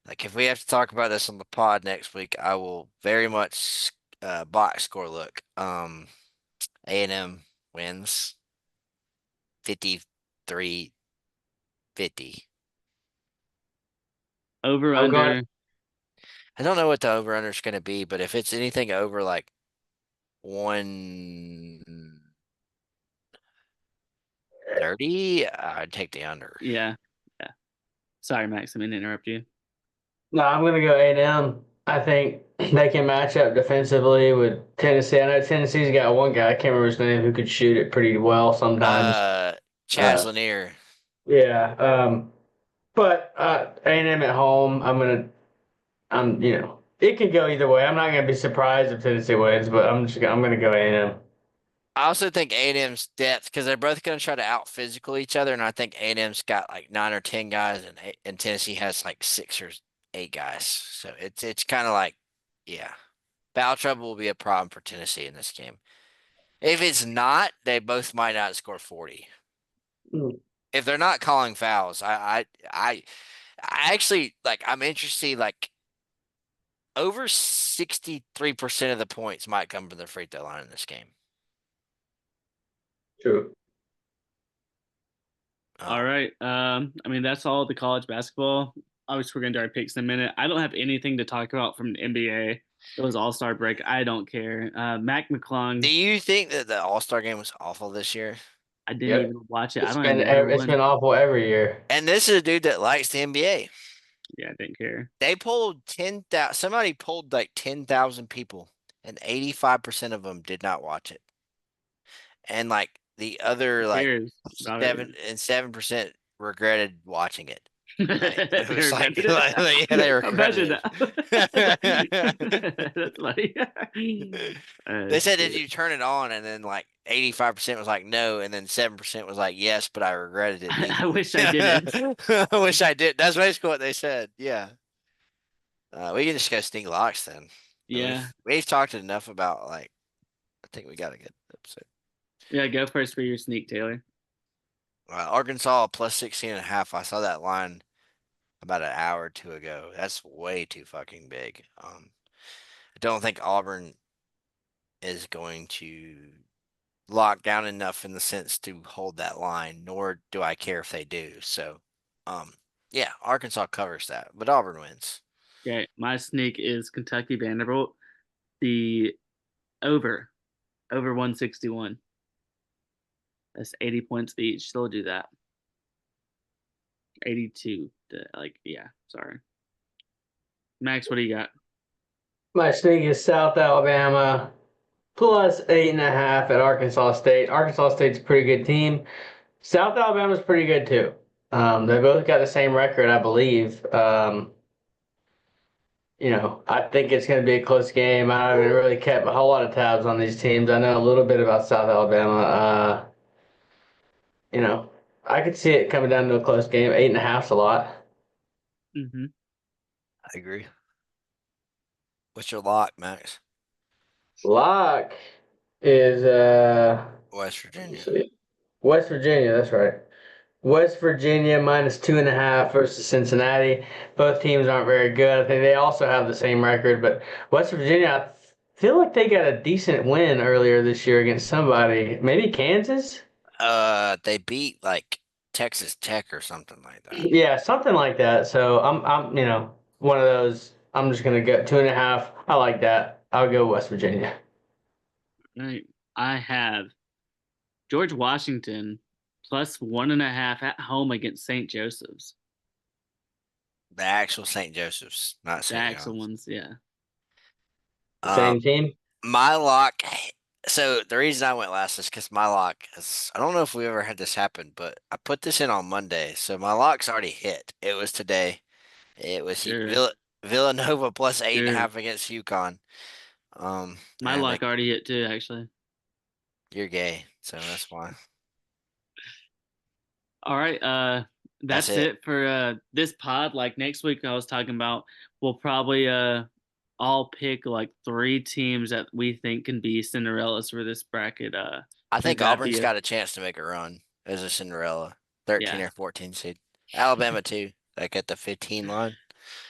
like if we have to talk about this on the pod next week, I will very much box score look. A&M wins 53-50. over I'm going. under. I don't know what the over under is going to be, but if it's anything over like 130, I'd take the under. Yeah, yeah. Sorry, Max, I mean to interrupt you. No, I'm gonna go A&M. I think they can match up defensively with Tennessee. I know Tennessee's got one guy, I can't remember his name, who could shoot it pretty well sometimes. Chaz Uh, Lanier. yeah. But A&M at home, it can go either way. I'm not gonna be surprised if Tennessee wins, but I'm gonna go A&M. I also think A&M's depth because they're both going to try to out physical each other, and I think A&M's got like 9 or 10 guys, and Tennessee has like 6 or 8 guys. So it's kind of like, yeah, foul trouble will be a problem for Tennessee in this game. If it's not, they both might not score 40. Mm. If they're not calling fouls, I actually like I'm interested like over 63% of the points might come from the free throw line in this game. True. All right. I mean that's all the college basketball. Obviously, we're gonna do our picks in a minute. I don't have anything to talk about from the NBA. It was All-Star break. I don't care. Mac Do McClung. you think that the All-Star game was awful this year? I didn't Yep. even watch it. I It's don't been even remember it's been when. awful every year. And this is a dude that likes the NBA. Yeah, I didn't care. They pulled 10,000, somebody pulled like 10,000 people, and 85% of them did not watch it. And like the other Who like cares about it? 7% regretted watching it. Like, it They was like, regretted like yeah, they it. Imagine regretted that. That's funny. They said, did Shit. you turn it on? And then like 85% was like no, and then 7% was like yes, but I regretted it I deeply. wish I didn't. I wish I did. That's basically what they said. Yeah. We can just go sneak locks then. Yeah. We've talked enough about like I think we got a good episode. Yeah, go first for your sneak, Taylor. Arkansas plus 16.5. I saw that line about an hour or two ago. That's way too fucking big. I don't think Auburn is going to lock down enough in the sense to hold that line, nor do I care if they do. So, yeah, Arkansas covers that, but Auburn wins. Okay, my sneak is Kentucky Vanderbilt. The over 161. That's 80 points each. Still do that. 82. Yeah, sorry. Max, what do you got? My sneak is South Alabama. plus 8.5 at Arkansas State. Arkansas State's a pretty good team. South Alabama's pretty good too. They both got the same record, I believe. I think it's going to be a close game. I haven't really kept a whole lot of tabs on these teams. I know a little bit about South Alabama. You know, I could see it coming down to a close game. 8.5's a lot. Mm-hmm. I agree. What's your lock, Max? Lock is West let me Virginia. see. West Virginia. That's right. West Virginia minus 2.5 versus Cincinnati. Both teams aren't very good. I think they also have the same record, but West Virginia, I feel like they got a decent win earlier this year against somebody. Maybe Kansas? They beat like Texas Tech or something like that. Yeah, something like that. So I'm one of those. I'm just gonna go 2.5. I like that. I'll go West Virginia. Right. I have George Washington plus 1.5 at home against St. Joseph's. The actual St. Joseph's, not The St. actual John's. ones, yeah. Um, Same team. my lock. So the reason I went last is because my lock is. I don't know if we ever had this happen, but I put this in on Monday, so my lock's already hit. It was today. It was Sure. Villanova plus eight and a Sure. half against UConn. My And luck already hit too, actually. you're gay, so that's why. All right. That's That's it. it for this pod. Like next week I was talking about, we'll probably all pick like 3 teams that we think can be Cinderellas for this bracket. I Is think that Auburn's be got a chance to make a run as a Cinderella, 13 yeah. or 14 seed. Alabama too, like at the 15 line.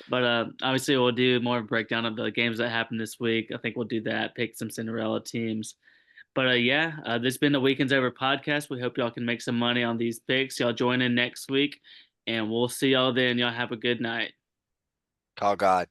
But obviously we'll do more breakdown of the games that happened this week. I think we'll do that, pick some Cinderella teams. But yeah, this has been the Weekends Over podcast. We hope y'all can make some money on these picks. Y'all join in next week, and we'll see y'all then. Y'all have a good night. Call God.